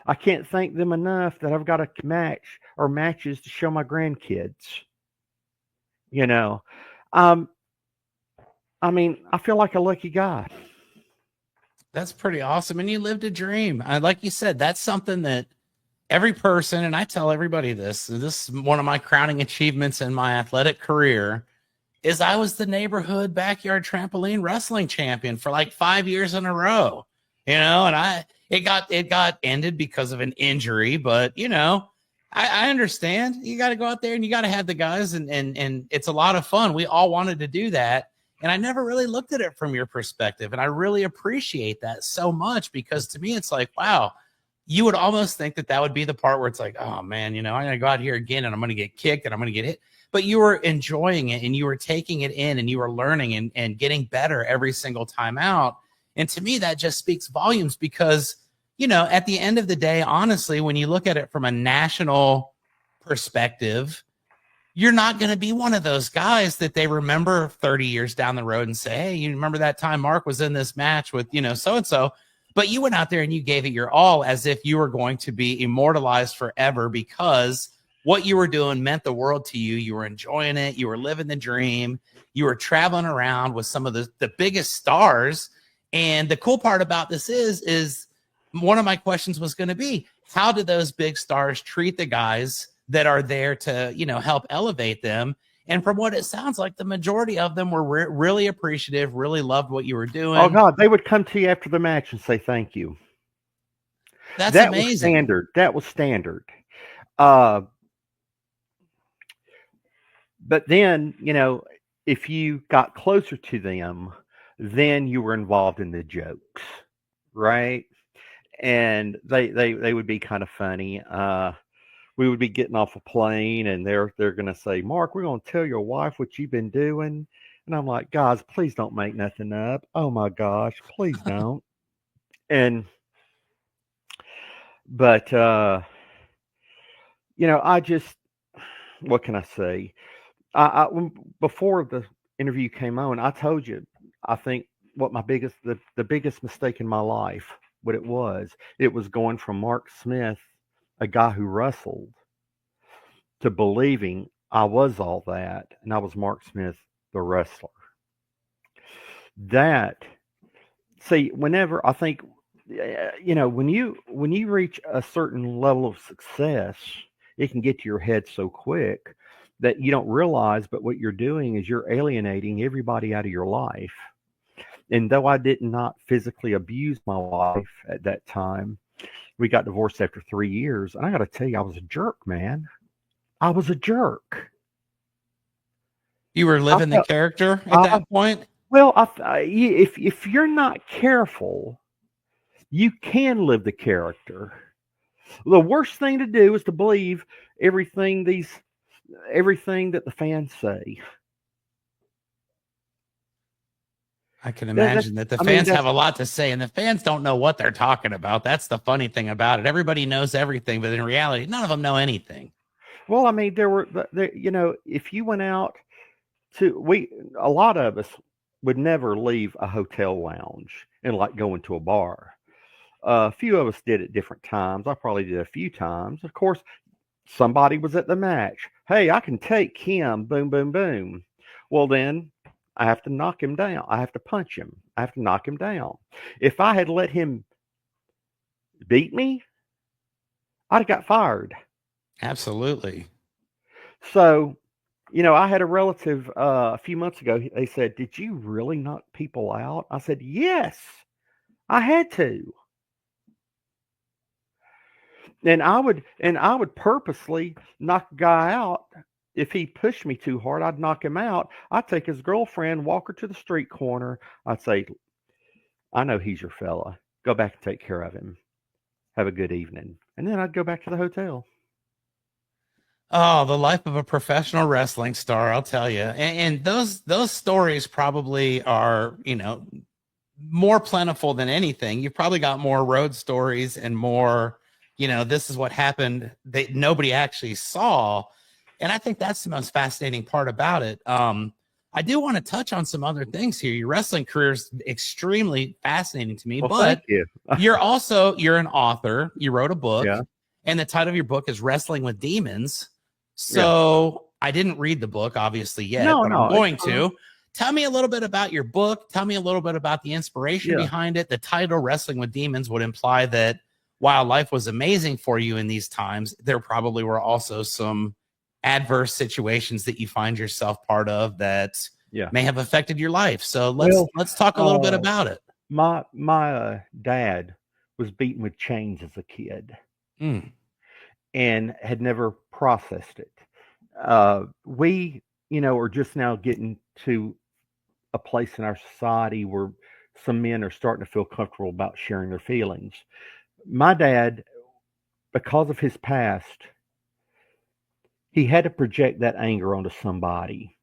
I can't thank them enough that I've got a match or matches to show my grandkids. You know, um, I mean, I feel like a lucky guy. That's pretty awesome. And you lived a dream. Like you said, that's something that every person, and I tell everybody this is one of my crowning achievements in my athletic career, is I was the neighborhood backyard trampoline wrestling champion for like 5 years in a row, and it got ended because of an injury, but I understand. You got to go out there and you got to have the guys, and it's a lot of fun. We all wanted to do that. And I never really looked at it from your perspective. And I really appreciate that so much, because to me, it's like, wow, you would almost think that would be the part where it's like, oh man, I'm going to go out here again and I'm going to get kicked and I'm going to get hit. But you were enjoying it and you were taking it in and you were learning and getting better every single time out. And to me, that just speaks volumes, because, at the end of the day, honestly, when you look at it from a national perspective, you're not going to be one of those guys that they remember 30 years down the road and say, hey, you remember that time Mark was in this match with, so-and-so, but you went out there and you gave it your all, as if you were going to be immortalized forever, because what you were doing meant the world to you. You were enjoying it. You were living the dream. You were traveling around with some of the biggest stars. And the cool part about this is one of my questions was going to be, how do those big stars treat the guys that are there to, help elevate them? And from what it sounds like, the majority of them were really appreciative, really loved what you were doing. Oh God, they would come to you after the match and say thank you. That's that amazing. Was standard. That was standard. But then, if you got closer to them, then you were involved in the jokes, right? And they would be kind of funny. We would be getting off a plane and they're going to say, Mark, we're going to tell your wife what you've been doing. And I'm like, guys, please don't make nothing up. Oh my gosh, please don't. But I just, what can I say? Before the interview came on, I told you, I think what the biggest mistake in my life, what it was going from Mark Smith, a guy who wrestled, to believing I was all that, and I was Mark Smith, the wrestler. Whenever I think, when you reach a certain level of success, it can get to your head so quick that you don't realize, but what you're doing is you're alienating everybody out of your life. And though I did not physically abuse my wife at that time, we got divorced after 3 years. And I got to tell you, I was a jerk, man. I was a jerk. You were living the character at that point? Well, if you're not careful, you can live the character. The worst thing to do is to believe everything that the fans say. I can imagine that the fans have a lot to say, and the fans don't know what they're talking about. That's the funny thing about it. Everybody knows everything, but in reality, none of them know anything. Well, I mean, if you went out a lot of us would never leave a hotel lounge and like go into a bar. A few of us did at different times. I probably did a few times. Of course, somebody was at the match. Hey, I can take him. Boom, boom, boom. Well, then I have to knock him down. I have to punch him. I have to knock him down. If I had let him beat me, I'd have got fired. Absolutely. So, I had a relative a few months ago. They said, "Did you really knock people out?" I said, "Yes, I had to." And I would purposely knock a guy out. If he pushed me too hard, I'd knock him out. I'd take his girlfriend, walk her to the street corner. I'd say, "I know he's your fella. Go back and take care of him. Have a good evening." And then I'd go back to the hotel. Oh, the life of a professional wrestling star, I'll tell you. And those stories probably are, more plentiful than anything. You've probably got more road stories and more, this is what happened that nobody actually saw. And I think that's the most fascinating part about it. I do want to touch on some other things here. Your wrestling career is extremely fascinating to me, Well, but thank you. you're an author. You wrote a book, Yeah. and the title of your book is Wrestling with Demons. Yeah. So I didn't read the book, obviously, yet, No, but I'm no, it's going fine. to. Tell me a little bit about your book. Tell me a little bit about the inspiration Yeah. behind it. The title Wrestling with Demons would imply that while life was amazing for you in these times, there probably were also some adverse situations that you find yourself part of that Yeah. may have affected your life. So Well, let's talk a little bit uh, about it. my dad was beaten with chains as a kid Mm, and had never processed it. We, are just now getting to a place in our society where some men are starting to feel comfortable about sharing their feelings. My dad, because of his past, he had to project that anger onto somebody.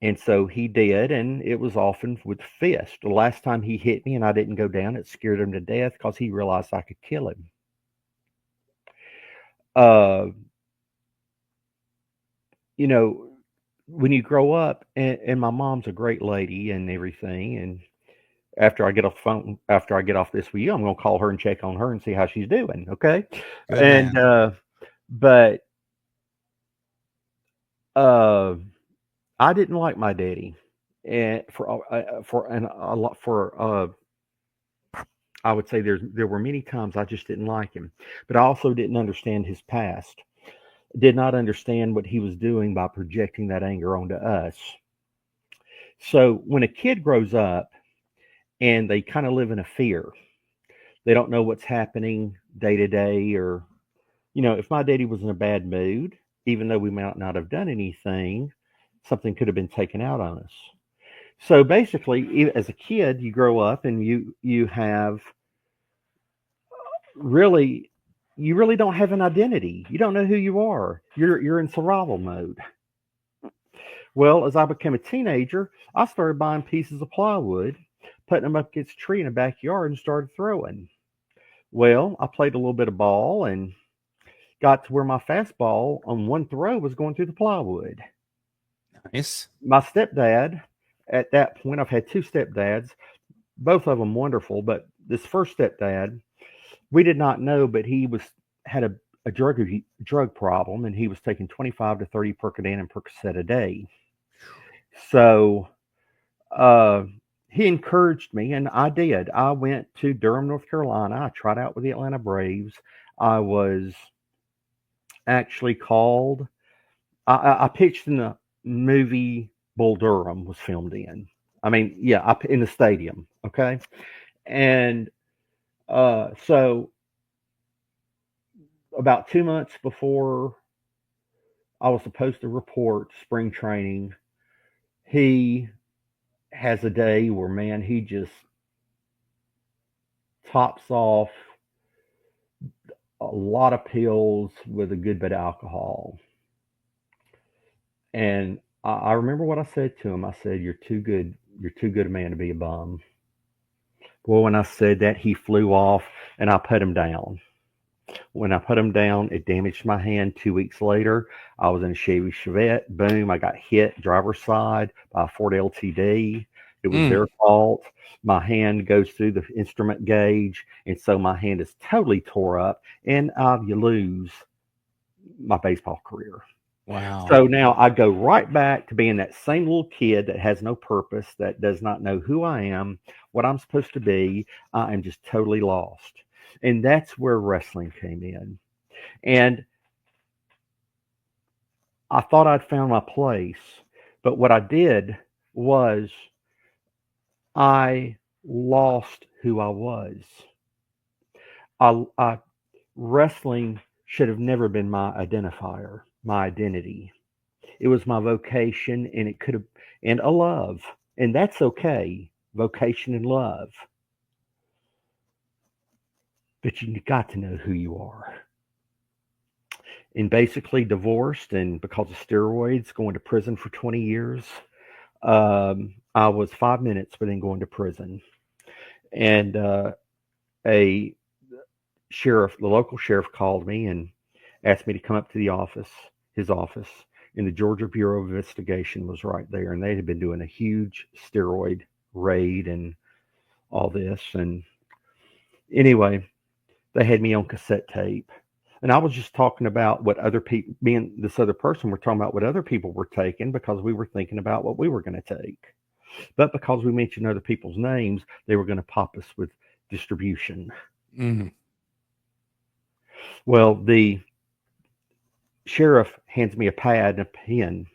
And so he did, and it was often with fist. The last time he hit me and I didn't go down, it scared him to death because he realized I could kill him. Uh, you know, when you grow up, and my mom's a great lady and everything, and after I get off the phone, after I get off this with you, I'm going to call her and check on her and see how she's doing. Okay. good And, man. but, uh, I didn't like my daddy and a lot I would say there were many times I just didn't like him, but I also didn't understand his past. Did not understand what he was doing by projecting that anger onto us. So when a kid grows up and they kind of live in a fear, they don't know what's happening day to day, or if my daddy was in a bad mood, even though we might not have done anything, something could have been taken out on us. So basically, as a kid, you grow up and you have really you really don't have an identity. You don't know who you are. You're in survival mode. Well, as I became a teenager, I started buying pieces of plywood, putting them up against a tree in the backyard, and started throwing. Well, I played a little bit of ball and got to where my fastball on one throw was going through the plywood. Nice. My stepdad, at that point, I've had two stepdads, both of them wonderful, but this first stepdad, we did not know, but he had a drug problem, and he was taking 25 to 30 Percodan and Percocet a day. So uh, he encouraged me, and I did. I went to Durham, North Carolina. I tried out with the Atlanta Braves. I was actually called. I pitched in the movie Bull Durham was filmed in. I mean, yeah, in the stadium. Okay, and so about 2 months before I was supposed to report spring training, he has a day where, man, he just tops off a lot of pills with a good bit of alcohol. And I remember what I said to him. I said, "You're too good. You're too good a man to be a bum." Well, when I said that, he flew off, and I put him down. When I put him down, it damaged my hand. 2 weeks later, I was in a Chevy Chevette. Boom, I got hit driver's side by a Ford LTD. It was Mm, their fault. My hand goes through the instrument gauge, and so my hand is totally tore up, and you lose my baseball career. wow. So now I go right back to being that same little kid that has no purpose, that does not know who I am, what I'm supposed to be. I am just totally lost. And that's where wrestling came in. And I thought I'd found my place. But what I did was I lost who I was. I wrestling should have never been my identifier, my identity. It was my vocation, and it could have, and a love, and that's okay. Vocation and love, but you got to know who you are. And basically divorced, and because of steroids, going to prison for 20 years. I was 5 minutes within going to prison, and a the local sheriff, called me and asked me to come up to his office, and the Georgia Bureau of Investigation was right there, and they had been doing a huge steroid raid and all this. And anyway, they had me on cassette tape. And I was just talking about what other people, me and this other person were talking about what other people were taking, because we were thinking about what we were going to take. But because we mentioned other people's names, they were going to pop us with distribution. Mm-hmm. Well, the sheriff hands me a pad and a pen,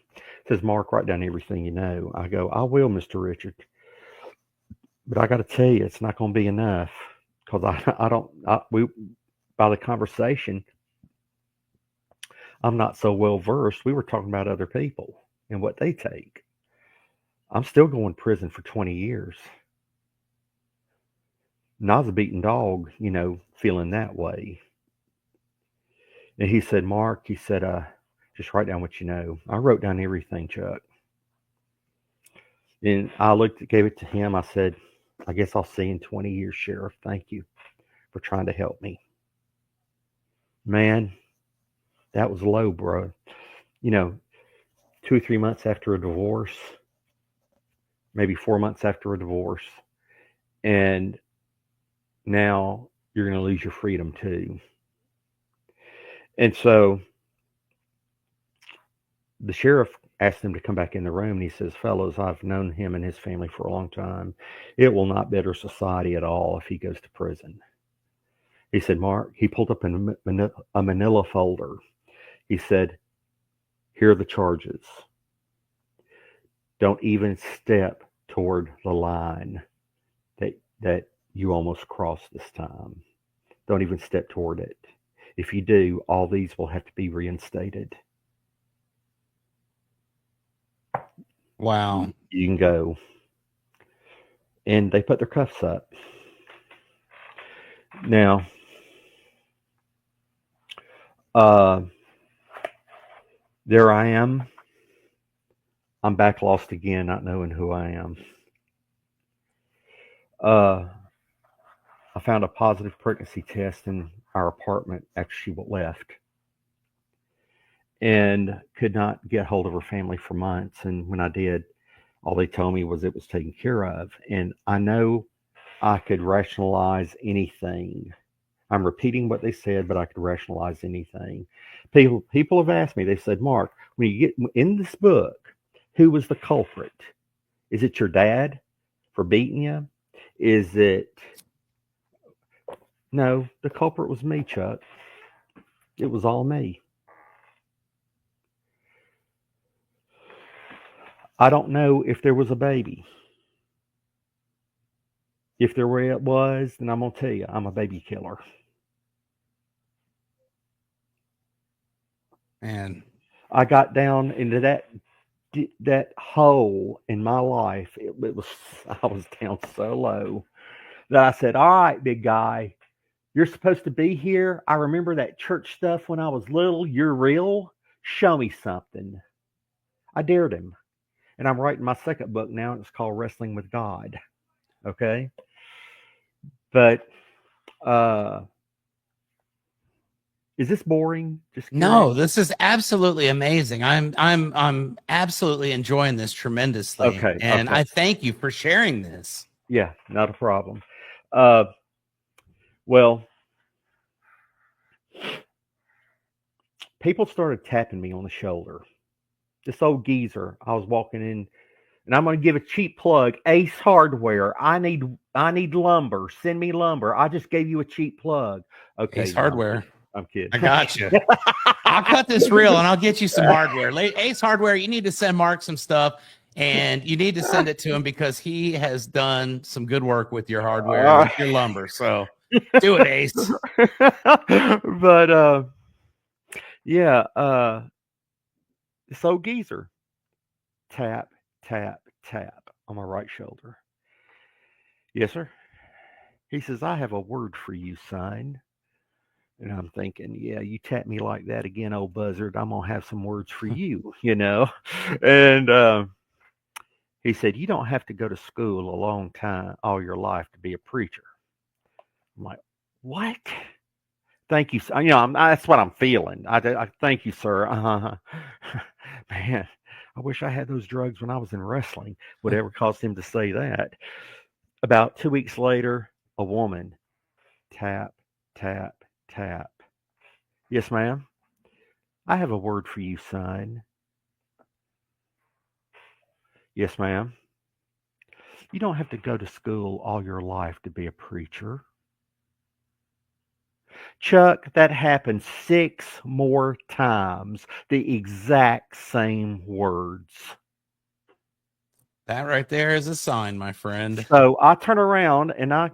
says, "Mark, write down everything you know." I go, "I will, Mr. Richard. But I got to tell you, it's not going to be enough, because by the conversation, I'm not so well versed. We were talking about other people and what they take. I'm still going to prison for 20 years. And I was a beaten dog, feeling that way." And he said, "Mark," he said, "just write down what you know." I wrote down everything, Chuck. And I gave it to him. I said, "I guess I'll see you in 20 years, Sheriff. Thank you for trying to help me." Man, that was low, bro. 2 or 3 months after a divorce, maybe 4 months after a divorce, and now you're going to lose your freedom too. And so the sheriff asked him to come back in the room, and he says, "Fellows, I've known him and his family for a long time. It will not better society at all if he goes to prison." He said, "Mark," he pulled up a manila folder. He said, "Here are the charges. Don't even step toward the line that you almost crossed this time. Don't even step toward it. If you do, all these will have to be reinstated. Wow. You can go." And they put their cuffs up. Now, there I am. I'm back lost again, not knowing who I am. I found a positive pregnancy test in our apartment after she left, and could not get hold of her family for months. And when I did, all they told me was it was taken care of. And I know I could rationalize anything. I'm repeating what they said, but I could rationalize anything. People have asked me, they said, "Mark, when you get in this book, who was the culprit? Is it your dad for beating you? Is it..." No, the culprit was me, Chuck. It was all me. I don't know if there was a baby. If there was, then I'm going to tell you, I'm a baby killer. Man. I got down into that hole in my life. I was down so low that I said, "All right, big guy, you're supposed to be here. I remember that church stuff when I was little. You're real. Show me something." I dared him. And I'm writing my second book now, and it's called Wrestling with God. Okay? But is this boring? Just curious. No, this is absolutely amazing. I'm absolutely enjoying this tremendously. Okay. And okay. I thank you for sharing this. Yeah, not a problem. Well, people started tapping me on the shoulder. This old geezer, I was walking in, and I'm going to give a cheap plug. Ace Hardware. I need lumber. Send me lumber. I just gave you a cheap plug. Okay. Ace Hardware. I'm kidding. I got you. I'll cut this real and I'll get you some hardware. Ace Hardware, you need to send Mark some stuff, and you need to send it to him because he has done some good work with your hardware and with your lumber. So do it, Ace. But yeah, this old geezer, tap, tap, tap on my right shoulder. "Yes, sir." He says, "I have a word for you, son." And I'm thinking, yeah, you tap me like that again, old buzzard, I'm going to have some words for you, And he said, "You don't have to go to school a long time, all your life, to be a preacher." I'm like, "What?" Thank you. That's what I'm feeling. I thank you, sir. Man, I wish I had those drugs when I was in wrestling. Whatever caused him to say that. About 2 weeks later, a woman, tap, tap, tap. Yes, ma'am. I have a word for you, son. Yes, ma'am. You don't have to go to school all your life to be a preacher. Chuck, that happened 6 more times. The exact same words. That right there is a sign, my friend. So I turn around and I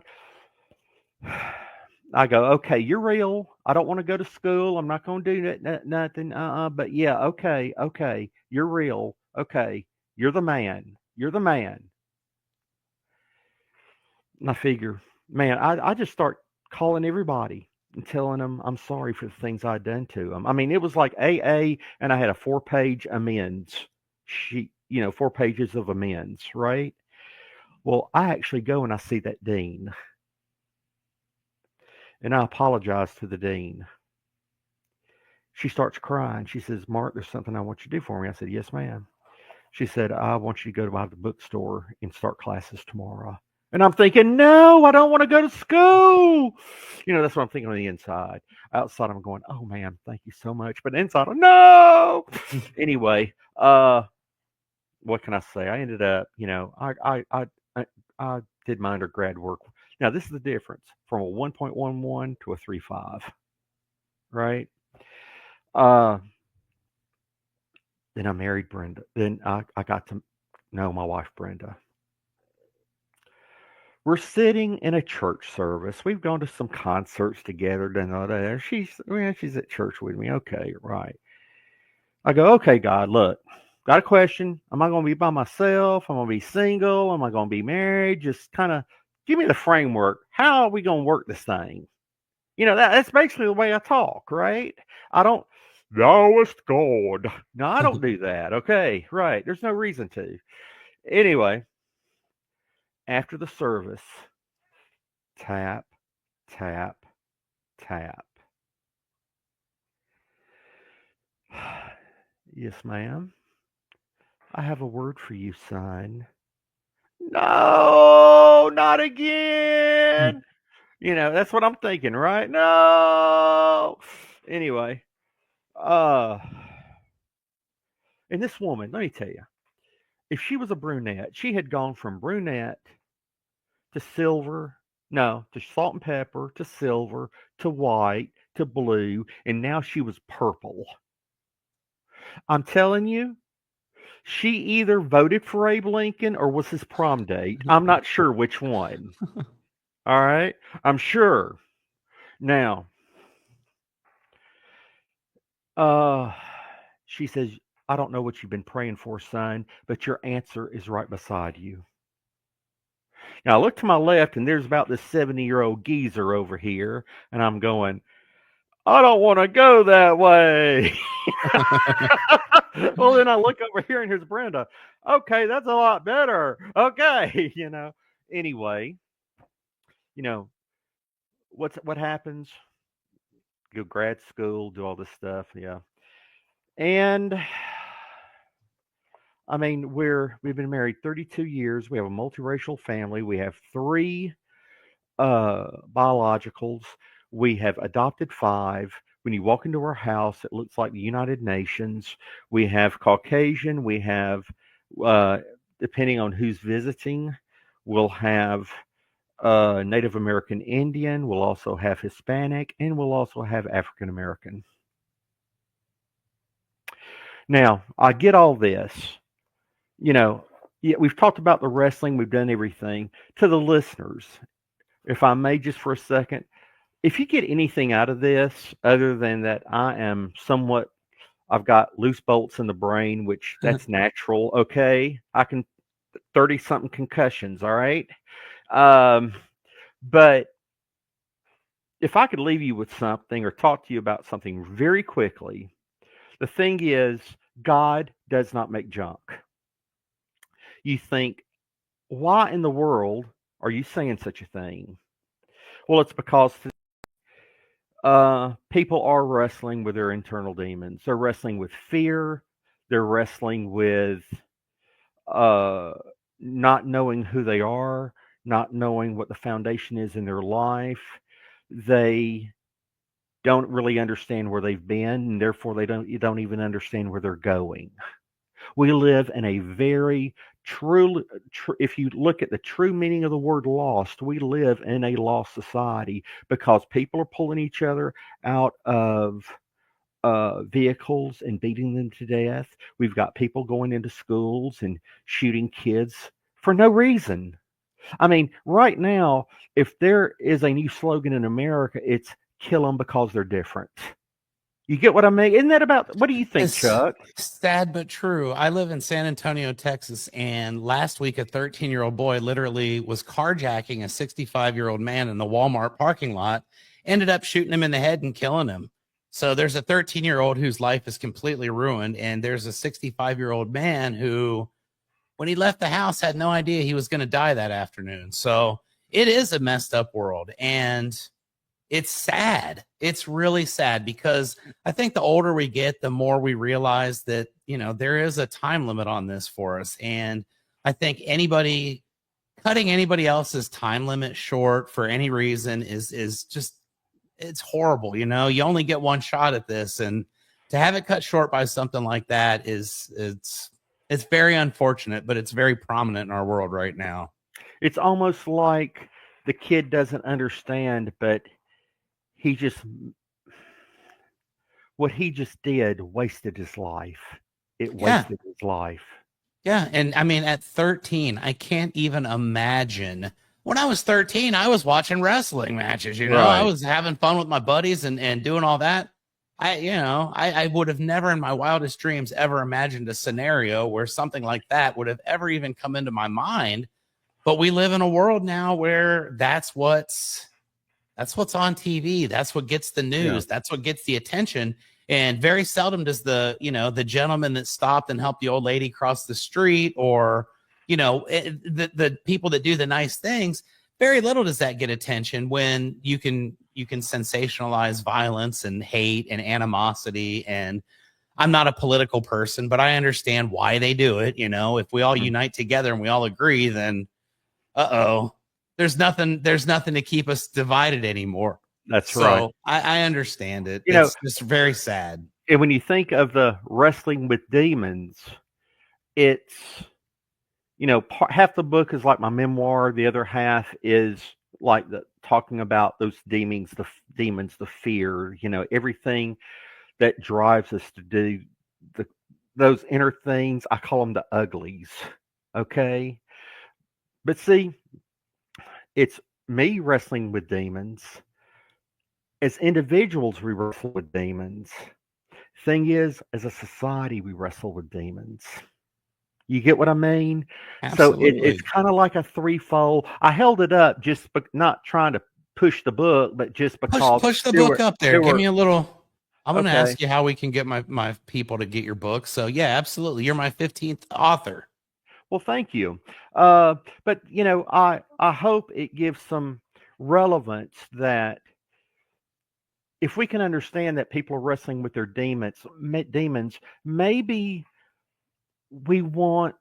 go, okay, you're real. I don't want to go to school. I'm not going to do nothing. But yeah, okay, okay, you're real. Okay, you're the man. You're the man. And I figure, man, I just start calling everybody and telling them I'm sorry for the things I'd done to them. I mean, it was like AA, and I had a 4-page amends sheet, 4 pages of amends, right? Well, I actually go and I see that dean, and I apologize to the dean. She starts crying. She says, Mark, there's something I want you to do for me. I said, yes, ma'am. She said, I want you to go to the bookstore and start classes tomorrow. And I'm thinking, no, I don't want to go to school. That's what I'm thinking on the inside. Outside, I'm going, oh, man, thank you so much. But inside, no. Anyway, what can I say? I ended up, I did my undergrad work. Now, this is the difference from a 1.11 to a 3.5, right? Then I married Brenda. Then I got to know my wife, Brenda. We're sitting in a church service. We've gone to some concerts together. She's at church with me. Okay, right. I go, okay, God, look, got a question. Am I going to be by myself? Am I going to be single? Am I going to be married? Just kind of give me the framework. How are we going to work this thing? That's basically the way I talk, right? I don't, thouest God. No, I don't do that. Okay, right. There's no reason to. Anyway, after the service, tap, tap, tap. Yes, ma'am. I have a word for you, son. No, not again. That's what I'm thinking, right? No. Anyway, uh, and this woman, let me tell you, if she was a brunette, she had gone from brunette to silver, no, to salt and pepper, to silver, to white, to blue, and now she was purple. I'm telling you, she either voted for Abe Lincoln or was his prom date. I'm not sure which one. All right. I'm sure. Now, uh, she says, I don't know what you've been praying for, son, but your answer is right beside you. Now, I look to my left, and there's about this 70-year-old geezer over here, and I'm going, I don't want to go that way. Well, then I look over here, and here's Brenda. Okay, that's a lot better. Okay, Anyway, you know what happens? Go grad school, do all this stuff, yeah. And I mean, we've been married 32 years. We have a multiracial family. We have 3 biologicals. We have adopted 5. When you walk into our house, it looks like the United Nations. We have Caucasian. We have, depending on who's visiting, we'll have Native American Indian. We'll also have Hispanic, and we'll also have African American. Now, I get all this. Yeah, we've talked about the wrestling. We've done everything. To the listeners, if I may just for a second, if you get anything out of this other than that I've got loose bolts in the brain, which that's natural. Okay. I can 30 something concussions. All right. But if I could leave you with something or talk to you about something very quickly, the thing is, God does not make junk. You think, why in the world are you saying such a thing? Well, it's because People are wrestling with their internal demons. They're wrestling with fear. They're wrestling with uh, not knowing who they are, not knowing what the foundation is in their life. They don't really understand where they've been, and therefore you don't even understand where they're going. We live in a very if you look at the true meaning of the word lost, we live in a lost society because people are pulling each other out of vehicles and beating them to death. We've got people going into schools and shooting kids for no reason. I mean, right now, if there is a new slogan in America, it's kill them because they're different. You get what I mean? Isn't that about, what do you think, It's Chuck? sad but true. I live in San Antonio, Texas, and last week a 13-year-old boy literally was carjacking a 65-year-old man in the Walmart parking lot, ended up shooting him in the head and killing him. So there's a 13-year-old whose life is completely ruined, and there's a 65-year-old man who, when he left the house, had no idea he was going to die that afternoon. So it is a messed up world, and it's sad. It's really sad because I think the older we get, the more we realize that, there is a time limit on this for us. And I think anybody cutting anybody else's time limit short for any reason is just, it's horrible. You only get one shot at this, and to have it cut short by something like that it's very unfortunate, but it's very prominent in our world right now. It's almost like the kid doesn't understand, but he just, what he just did wasted his life. It Yeah. wasted his life. Yeah. And I mean, at 13, I can't even imagine. When I was 13, I was watching wrestling matches, I Right. was having fun with my buddies and doing all that. I would have never in my wildest dreams ever imagined a scenario where something like that would have ever even come into my mind. But we live in a world now where that's what's on TV. That's what gets the Yeah. news. That's what gets the attention. And very seldom does the gentleman that stopped and helped the old lady cross the street, or, the people that do the nice things, very little does that get attention when you can sensationalize violence and hate and animosity. And I'm not a political person, but I understand why they do it. If we all unite together and we all agree, then there's nothing to keep us divided anymore. That's right. So I understand it. You know, It's just very sad. and when you think of the wrestling with demons, it's, half the book is like my memoir. The other half is like talking about those demons, the fear, everything that drives us to do those inner things. I call them the uglies. Okay. But see, it's me wrestling with demons. As individuals, we wrestle with demons. Thing is, as a society, we wrestle with demons. You get what I mean? Absolutely. So it's kind of like a threefold. I held it up just not trying to push the book, but just because push the book up there. Give me a little. I'm going to Okay. ask you how we can get my people to get your book. So yeah, absolutely. You're my 15th author. Well, thank you. But I hope it gives some relevance that if we can understand that people are wrestling with their demons, maybe we won't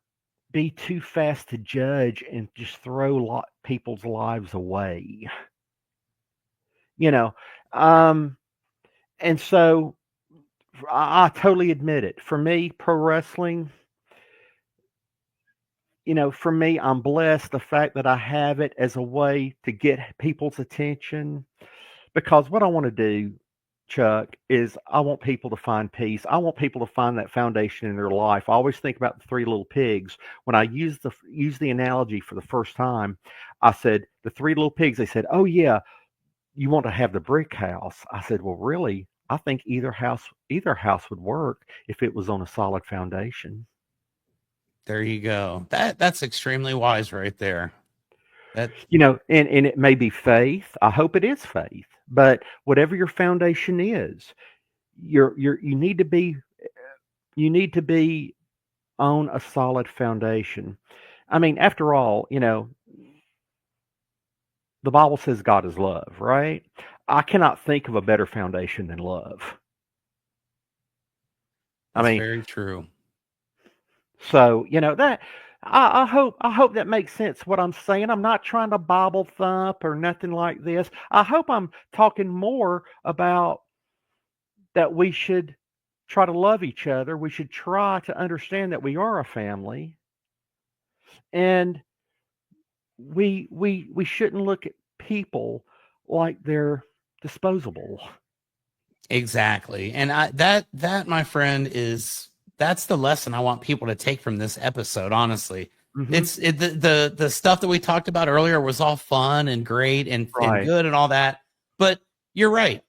be too fast to judge and just throw people's lives away. And so I totally admit it. For me, pro wrestling, for me, I'm blessed the fact that I have it as a way to get people's attention, because what I want to do, Chuck, is I want people to find peace. I want people to find that foundation in their life. I always think about the three little pigs. When I use the analogy for the first time, I said the three little pigs. They said, "Oh yeah, you want to have the brick house?" I said, "Well, really, I think either house would work if it was on a solid foundation." There you go. That's extremely wise right there. And it may be faith. I hope it is faith. But whatever your foundation is, you need to be on a solid foundation. I mean, after all, the Bible says God is love, right? I cannot think of a better foundation than love. I That's mean, very true. so that I hope that makes sense what I'm saying. I'm not trying to Bible thump or nothing like this. I hope I'm talking more about that we should try to love each other. We should try to understand that we are a family, and we shouldn't look at people like they're disposable. Exactly. And that my friend that's the lesson I want people to take from this episode, honestly. Hmm. The stuff that we talked about earlier was all fun and great and Right. good and all that. But you're right.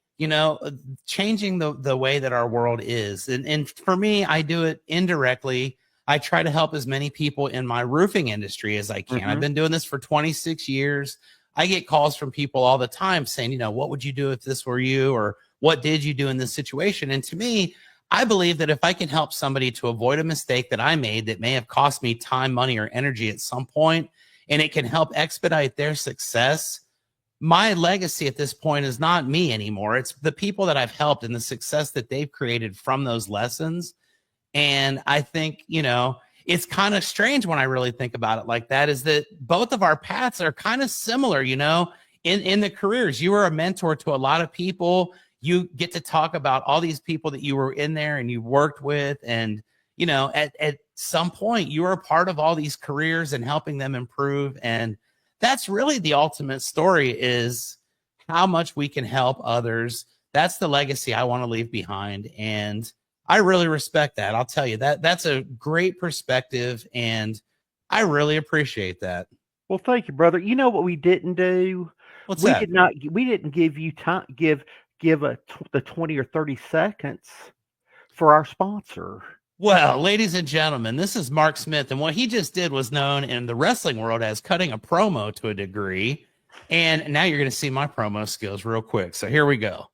Changing the way that our world is. And for me, I do it indirectly. I try to help as many people in my roofing industry as I can. I've Hmm. been doing this for 26 years. I get calls from people all the time saying, what would you do if this were you? Or what did you do in this situation? And to me, I believe that if I can help somebody to avoid a mistake that I made that may have cost me time, money, or energy at some point, and it can help expedite their success, my legacy at this point is not me anymore. It's the people that I've helped and the success that they've created from those lessons. And I think, it's kind of strange when I really think about it like that, is that both of our paths are kind of similar, in the careers. You were a mentor to a lot of people. You get to talk about all these people that you were in there and you worked with. And, at some point you were a part of all these careers and helping them improve. And that's really the ultimate story, is how much we can help others. That's the legacy I want to leave behind. And I really respect that. I'll tell you that's a great perspective, and I really appreciate that. Well, thank you, brother. You know what we didn't do? What's We that? did not. We didn't give you time. Give the 20 or 30 seconds for our sponsor. Well, ladies and gentlemen, this is Mark Smith, and what he just did was known in the wrestling world as cutting a promo to a degree. And now you're going to see my promo skills real quick. So here we go.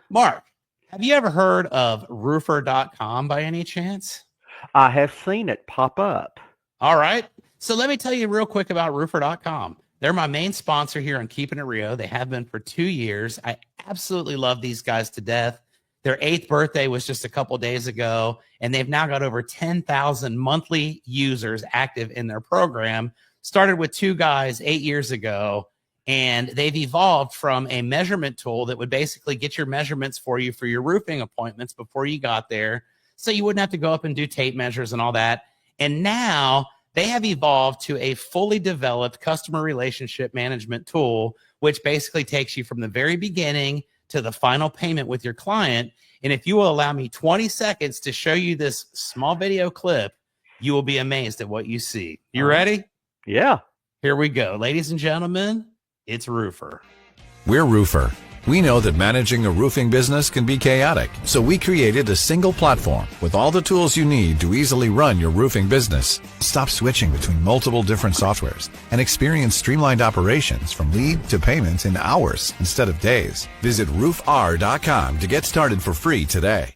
Mark, have you ever heard of roofer.com by any chance? I have seen it pop up. All right. So let me tell you real quick about roofer.com. They're my main sponsor here on Keeping It Rio. They have been for 2 years. I absolutely love these guys to death. Their 8th birthday was just a couple days ago, and they've now got over 10,000 monthly users active in their program. Started with 2 guys 8 years ago, and they've evolved from a measurement tool that would basically get your measurements for you for your roofing appointments before you got there, so you wouldn't have to go up and do tape measures and all that. And now they have evolved to a fully developed customer relationship management tool, which basically takes you from the very beginning to the final payment with your client. And if you will allow me 20 seconds to show you this small video clip, you will be amazed at what you see. You ready? Yeah. Here we go. Ladies and gentlemen, it's Roofer. We're Roofer. We know that managing a roofing business can be chaotic, so we created a single platform with all the tools you need to easily run your roofing business. Stop switching between multiple different softwares and experience streamlined operations from lead to payment in hours instead of days. Visit roofr.com to get started for free today.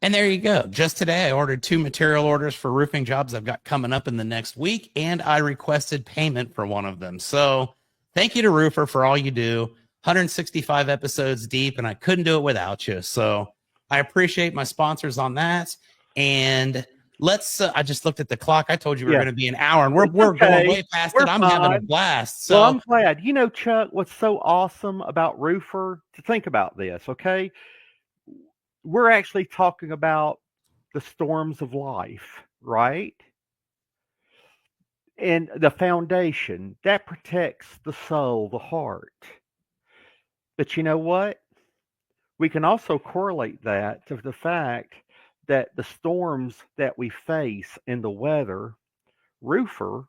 And there you go. Just today, I ordered 2 material orders for roofing jobs I've got coming up in the next week, and I requested payment for one of them. So thank you to Roofer for all you do. 165 episodes deep, and I couldn't do it without you. So I appreciate my sponsors on that. And let's, I just looked at the clock. I told you we were going to be an hour, and we're going way past it. I'm having a blast. So well, I'm glad. Chuck, what's so awesome about Roofer, to think about this, okay? We're actually talking about the storms of life, right? And the foundation that protects the soul, the heart. But you know what? We can also correlate that to the fact that the storms that we face in the weather, Roofer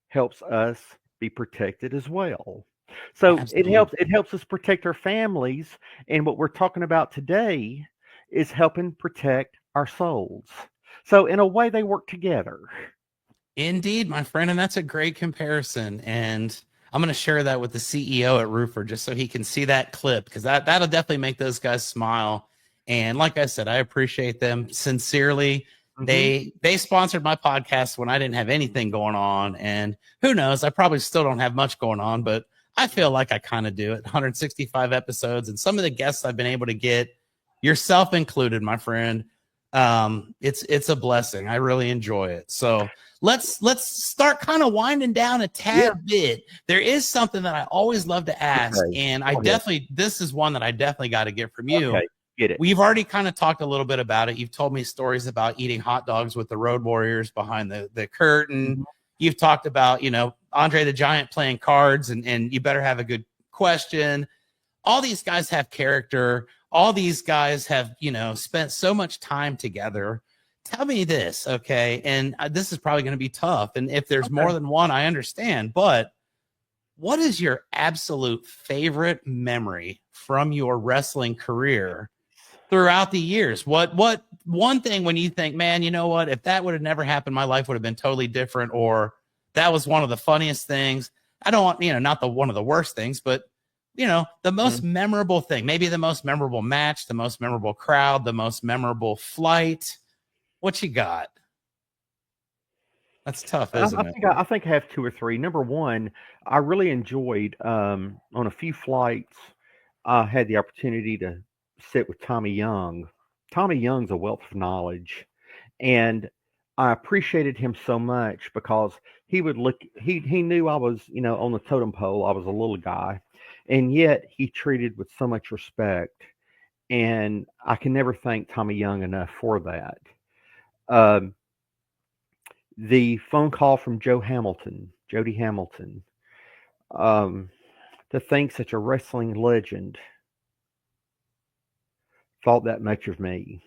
helps us be protected as well. So it helps us protect our families, and what we're talking about today is helping protect our souls. So in a way, they work together. Indeed, my friend, and that's a great comparison. And I'm going to share that with the CEO at Roofer just so he can see that clip, because that'll definitely make those guys smile. And like I said, I appreciate them sincerely. Mhm. They sponsored my podcast when I didn't have anything going on, and who knows, I probably still don't have much going on, but I feel like I kind of do it. 165 episodes, and some of the guests I've been able to get, yourself included, my friend. It's a blessing. I really enjoy it. So let's start kind of winding down a tad bit. There is something that I always love to ask, and this is one that I definitely got to get from you. Okay. Get it. We've already kind of talked a little bit about it. You've told me stories about eating hot dogs with the Road Warriors behind the curtain. Mm-hmm. You've talked about, Andre the Giant playing cards, and you better have a good question. All these guys have character. All these guys have, spent so much time together. Tell me this, okay? And this is probably going to be tough. And if there's more than one, I understand. But what is your absolute favorite memory from your wrestling career throughout the years? What one thing when you think, man, you know what? If that would have never happened, my life would have been totally different. Or that was one of the funniest things. I don't want, not one of the worst things, but the most memorable thing, maybe the most memorable match, the most memorable crowd, the most memorable flight. What you got? That's tough, isn't it? I think I have two or three. Number one, I really enjoyed on a few flights. I had the opportunity to sit with Tommy Young. Tommy Young's a wealth of knowledge, and I appreciated him so much because he would look. He knew I was, on the totem pole. I was a little guy. And yet he treated with so much respect. And I can never thank Tommy Young enough for that. The phone call from Jody Hamilton, to think such a wrestling legend thought that much of me.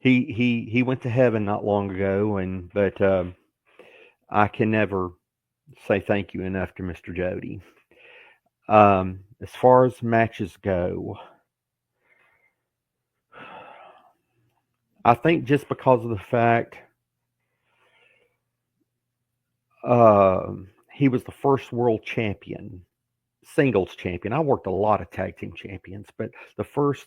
He went to heaven not long ago, but I can never say thank you enough to Mr. Jody. As far as matches go, I think just because of the fact he was the first world champion, singles champion. I worked a lot of tag team champions, but the first,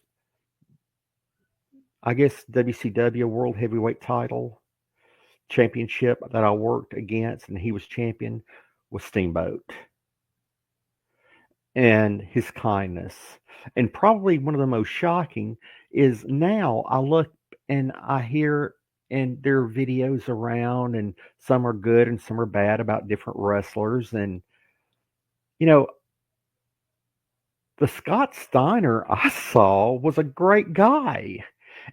I guess, WCW World Heavyweight title championship that I worked against and he was champion was Steamboat. And his kindness. And probably one of the most shocking is now I look and I hear, and there are videos around, and some are good and some are bad about different wrestlers. And, the Scott Steiner I saw was a great guy.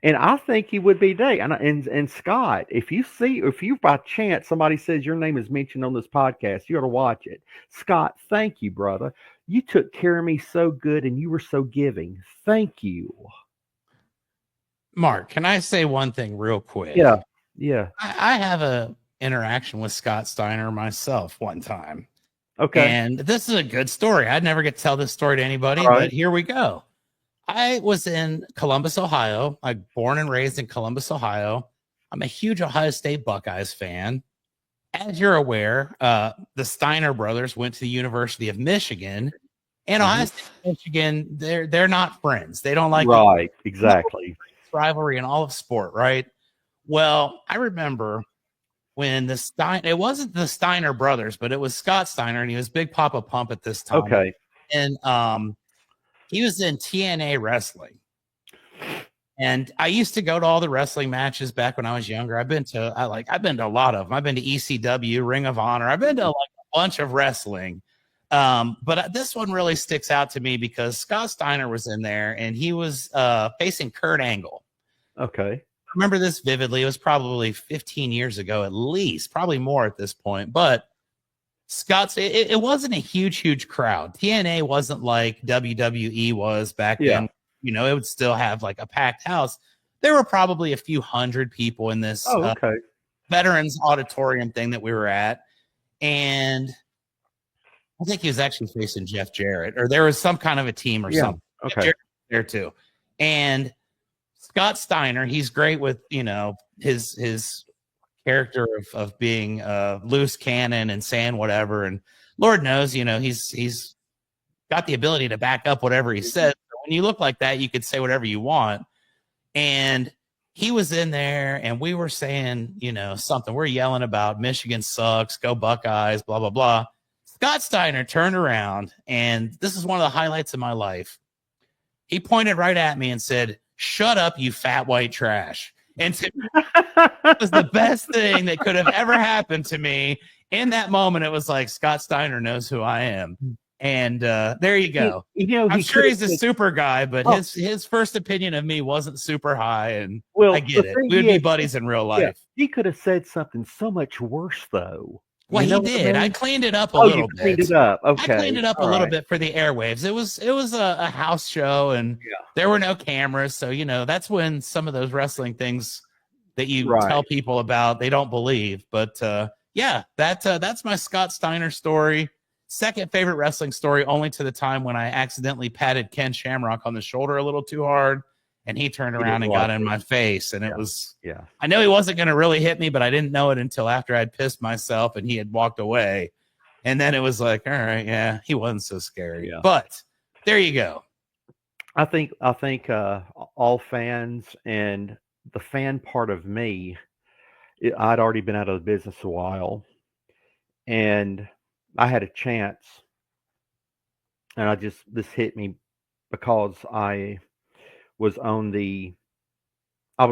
And I think he would be today. And Scott, if you by chance somebody says your name is mentioned on this podcast, you ought to watch it. Scott, thank you, brother. You took care of me so good, and you were so giving. Thank you. Mark, can I say one thing real quick? Yeah. I have a interaction with Scott Steiner myself one time. Okay. And this is a good story. I'd never get to tell this story to anybody, but here we go. I was in Columbus, Ohio. I'm born and raised in Columbus, Ohio. I'm a huge Ohio State Buckeyes fan. As you're aware, the Steiner brothers went to the University of Michigan, and Ohio State and Michigan, they're not friends. They don't like exactly rivalry in all of sport, right? Well, I remember when it wasn't the Steiner brothers, but it was Scott Steiner, and he was Big Papa Pump at this time. Okay, and he was in TNA wrestling. And I used to go to all the wrestling matches back when I was younger. I've been to a lot of them. I've been to ECW, Ring of Honor. I've been to a bunch of wrestling. But this one really sticks out to me because Scott Steiner was in there, and he was facing Kurt Angle. Okay. I remember this vividly. It was probably 15 years ago at least, probably more at this point. But Scott's, it wasn't a huge crowd. TNA wasn't like WWE was back then. It would still have like a packed house. There were probably a few hundred people in this veterans auditorium thing that we were at. And I think he was actually facing Jeff Jarrett, or there was some kind of a team or something. Okay. There too. And Scott Steiner, he's great with, his character of being loose cannon and saying whatever. And Lord knows, he's got the ability to back up whatever he says. When you look like that, you could say whatever you want. And he was in there and we were saying, you know, something. We're yelling about Michigan sucks, go Buckeyes, blah, blah, blah. Scott Steiner turned around, and this is one of the highlights of my life. He pointed right at me and said, "Shut up, you fat white trash." And to me, it was the best thing that could have ever happened to me. In that moment, it was like, Scott Steiner knows who I am. And there you go. I'm sure he's a super guy, but his first opinion of me wasn't super high, and I get it. We would be buddies in real life. He could have said something so much worse, though. Well, he did. I cleaned it up a little bit. Cleaned it up. Okay. I cleaned it up a little bit for the airwaves. It was a house show, and there were no cameras, so you know that's when some of those wrestling things that you tell people about they don't believe. But yeah, that's my Scott Steiner story. Second favorite wrestling story, only to the time when I accidentally patted Ken Shamrock on the shoulder a little too hard, and he turned around and got in my face. And it was, I know he wasn't going to really hit me, but I didn't know it until after I'd pissed myself and he had walked away. And then it was like, all right, yeah, he wasn't so scary. Yeah. But there you go. I think all fans and the fan part of me, I'd already been out of the business a while, and I had a chance, and this hit me because I was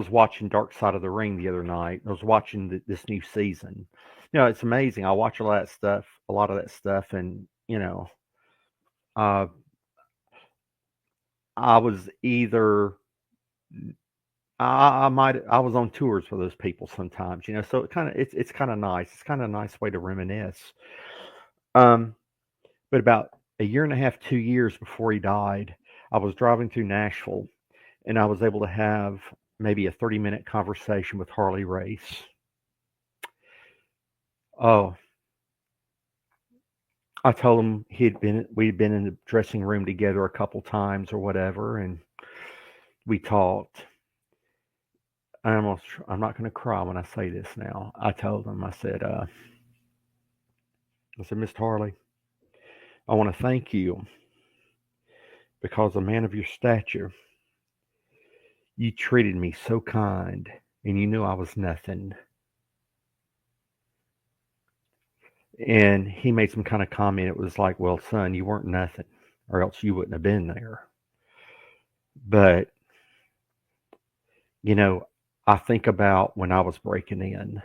watching Dark Side of the Ring the other night. I was watching this new season. You know, it's amazing. I watch a lot of that stuff, and you know, I was either I was on tours for those people sometimes, you know, so it's kind of nice. It's kind of a nice way to reminisce. But about a year and a half, 2 years before he died, I was driving through Nashville, and I was able to have maybe a 30-minute conversation with Harley Race. Oh, I told him we'd been in the dressing room together a couple times or whatever, and we talked. I'm not going to cry when I say this now. I told him, I said, Mr. Harley, I want to thank you because a man of your stature, you treated me so kind, and you knew I was nothing. And he made some kind of comment. It was like, well, son, you weren't nothing, or else you wouldn't have been there. But, you know, I think about when I was breaking in.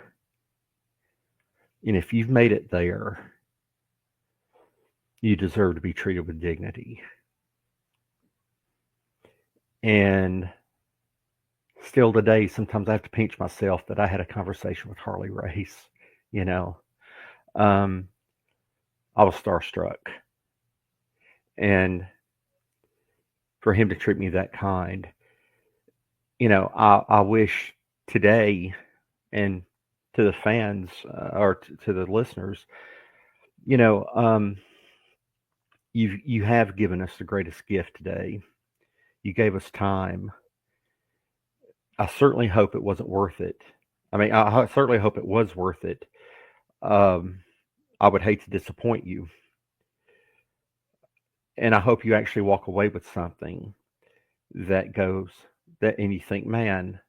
And if you've made it there, you deserve to be treated with dignity. And still today, sometimes I have to pinch myself that I had a conversation with Harley Race, you know. I was starstruck. And for him to treat me that kind, you know, I wish today, and to the fans or to the listeners, you know, you have given us the greatest gift today. You gave us time. I certainly hope it wasn't worth it. I mean, I certainly hope it was worth it. I would hate to disappoint you. And I hope you actually walk away with something and you think, man,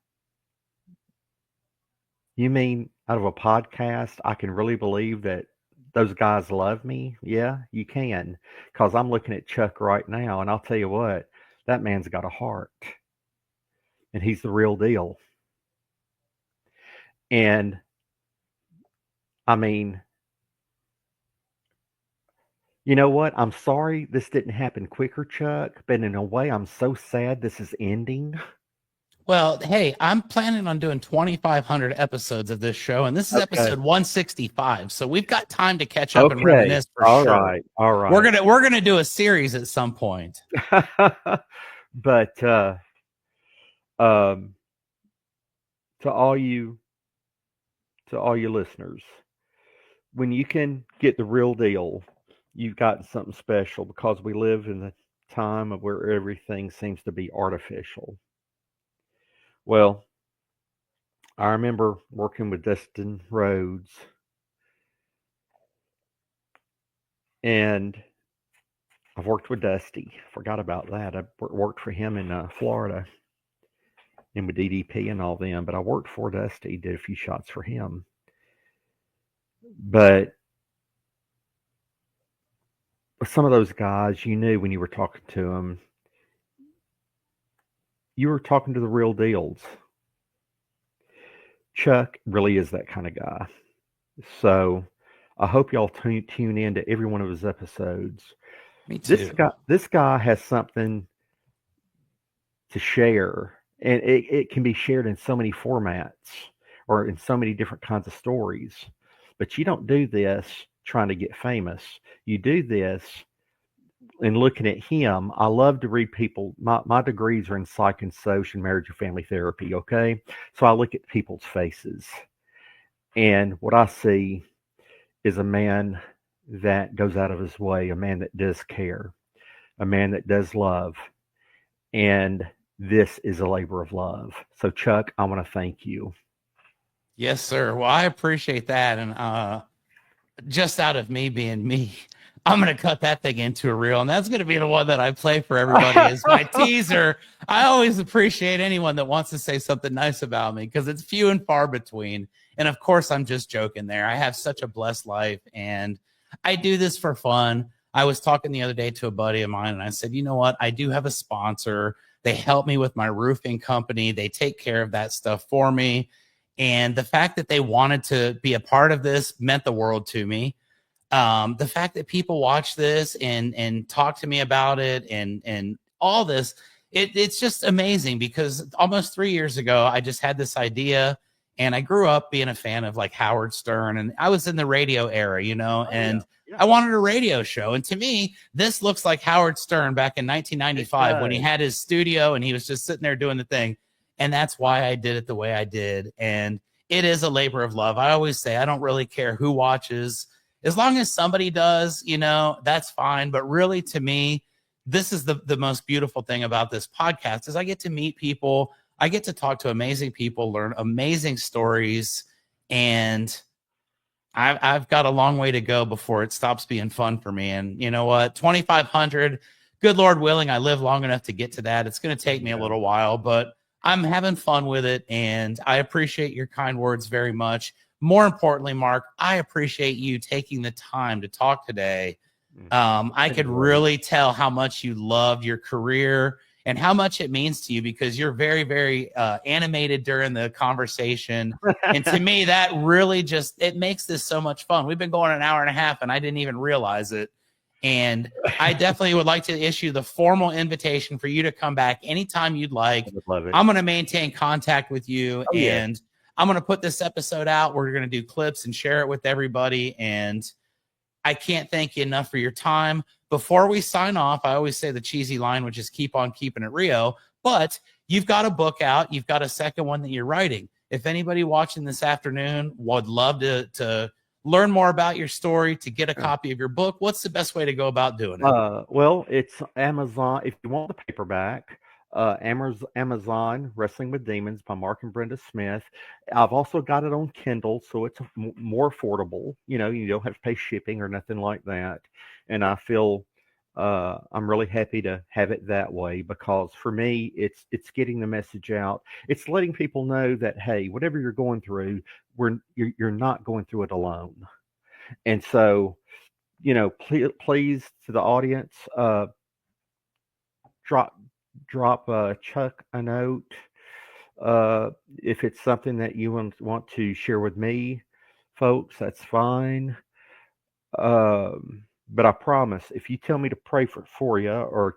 you mean out of a podcast, I can really believe that those guys love me? Yeah, you can. Because I'm looking at Chuck right now, and I'll tell you what, that man's got a heart. And he's the real deal. And, I mean, you know what? I'm sorry this didn't happen quicker, Chuck, but in a way, I'm so sad this is ending. Well, hey, I'm planning on doing 2,500 episodes of this show, and this is episode 165. So we've got time to catch up and reminisce for sure. All right. We're gonna do a series at some point. But to all you listeners, when you can get the real deal, you've gotten something special, because we live in a time of where everything seems to be artificial. Well, I remember working with Dustin Rhodes, and I've worked with Dusty. Forgot about that. I worked for him in Florida. and with DDP and all them. But I worked for Dusty, did a few shots for him. But some of those guys, you knew when you were talking to them, you were talking to the real deals. Chuck really is that kind of guy. So I hope y'all tune in to every one of his episodes. Me too. This guy has something to share, and it can be shared in so many formats or in so many different kinds of stories. But you don't do this trying to get famous. You do this and looking at him. I love to read people. My degrees are in psych and social, marriage and family therapy. Okay. So I look at people's faces, and what I see is a man that goes out of his way, a man that does care, a man that does love. And this is a labor of love. So Chuck, I want to thank you. Yes, sir. Well, I appreciate that. And just out of me being me, I'm going to cut that thing into a reel. And that's going to be the one that I play for everybody as my teaser. I always appreciate anyone that wants to say something nice about me because it's few and far between. And of course, I'm just joking there. I have such a blessed life and I do this for fun. I was talking the other day to a buddy of mine and I said, you know what? I do have a sponsor. They help me with my roofing company. They take care of that stuff for me. And the fact that they wanted to be a part of this meant the world to me. The fact that people watch this and talk to me about it and all this, it's just amazing because almost 3 years ago, I just had this idea and I grew up being a fan of like Howard Stern and I was in the radio era, you know, and I wanted a radio show. And to me, this looks like Howard Stern back in 1995 when he had his studio and he was just sitting there doing the thing. And that's why I did it the way I did. And it is a labor of love. I always say, I don't really care who watches. As long as somebody does, you know, that's fine. But really, to me, this is the most beautiful thing about this podcast is I get to meet people. I get to talk to amazing people, learn amazing stories. And I've got a long way to go before it stops being fun for me. And you know what? 2,500, good Lord willing, I live long enough to get to that. It's going to take me a little while, but I'm having fun with it. And I appreciate your kind words very much. More importantly, Mark, I appreciate you taking the time to talk today. I could really tell how much you love your career and how much it means to you because you're very, very animated during the conversation. And to me, that really just, it makes this so much fun. We've been going an hour and a half and I didn't even realize it. And I definitely would like to issue the formal invitation for you to come back anytime you'd like. I would love it. I'm going to maintain contact with you and I'm going to put this episode out. We're going to do clips and share it with everybody. And I can't thank you enough for your time. Before we sign off, I always say the cheesy line, which is keep on keeping it Rio. But you've got a book out. You've got a second one that you're writing. If anybody watching this afternoon would love to learn more about your story, to get a copy of your book, what's the best way to go about doing it? Well, it's Amazon. If you want the paperback, Amazon Wrestling with Demons by Mark and Brenda Smith. I've also got it on Kindle, so it's more affordable. You know, you don't have to pay shipping or nothing like that. And I feel I'm really happy to have it that way because for me, it's getting the message out. It's letting people know that hey, whatever you're going through, you're not going through it alone. And so, you know, please to the audience, drop Chuck a note if it's something that you want to share with me, folks. That's fine. But I promise, if you tell me to pray for you or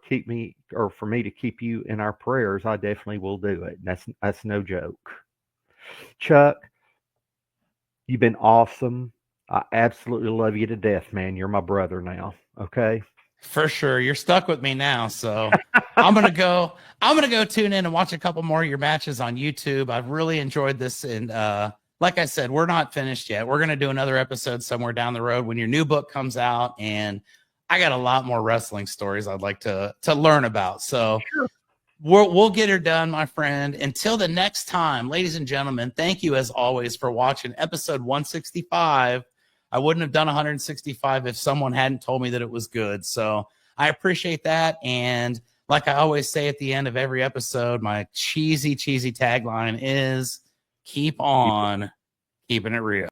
for me to keep you in our prayers, I definitely will do it. That's no joke. Chuck, you've been awesome. I absolutely love you to death, man. You're my brother now. Okay. For sure. You're stuck with me now. So I'm going to go tune in and watch a couple more of your matches on YouTube. I've really enjoyed this. And like I said, we're not finished yet. We're going to do another episode somewhere down the road when your new book comes out. And I got a lot more wrestling stories I'd like to learn about. So sure. We'll get her done, my friend. Until the next time, ladies and gentlemen, thank you as always for watching episode 165. I wouldn't have done 165 if someone hadn't told me that it was good. So I appreciate that. And like I always say at the end of every episode, my cheesy tagline is keep on keeping it real.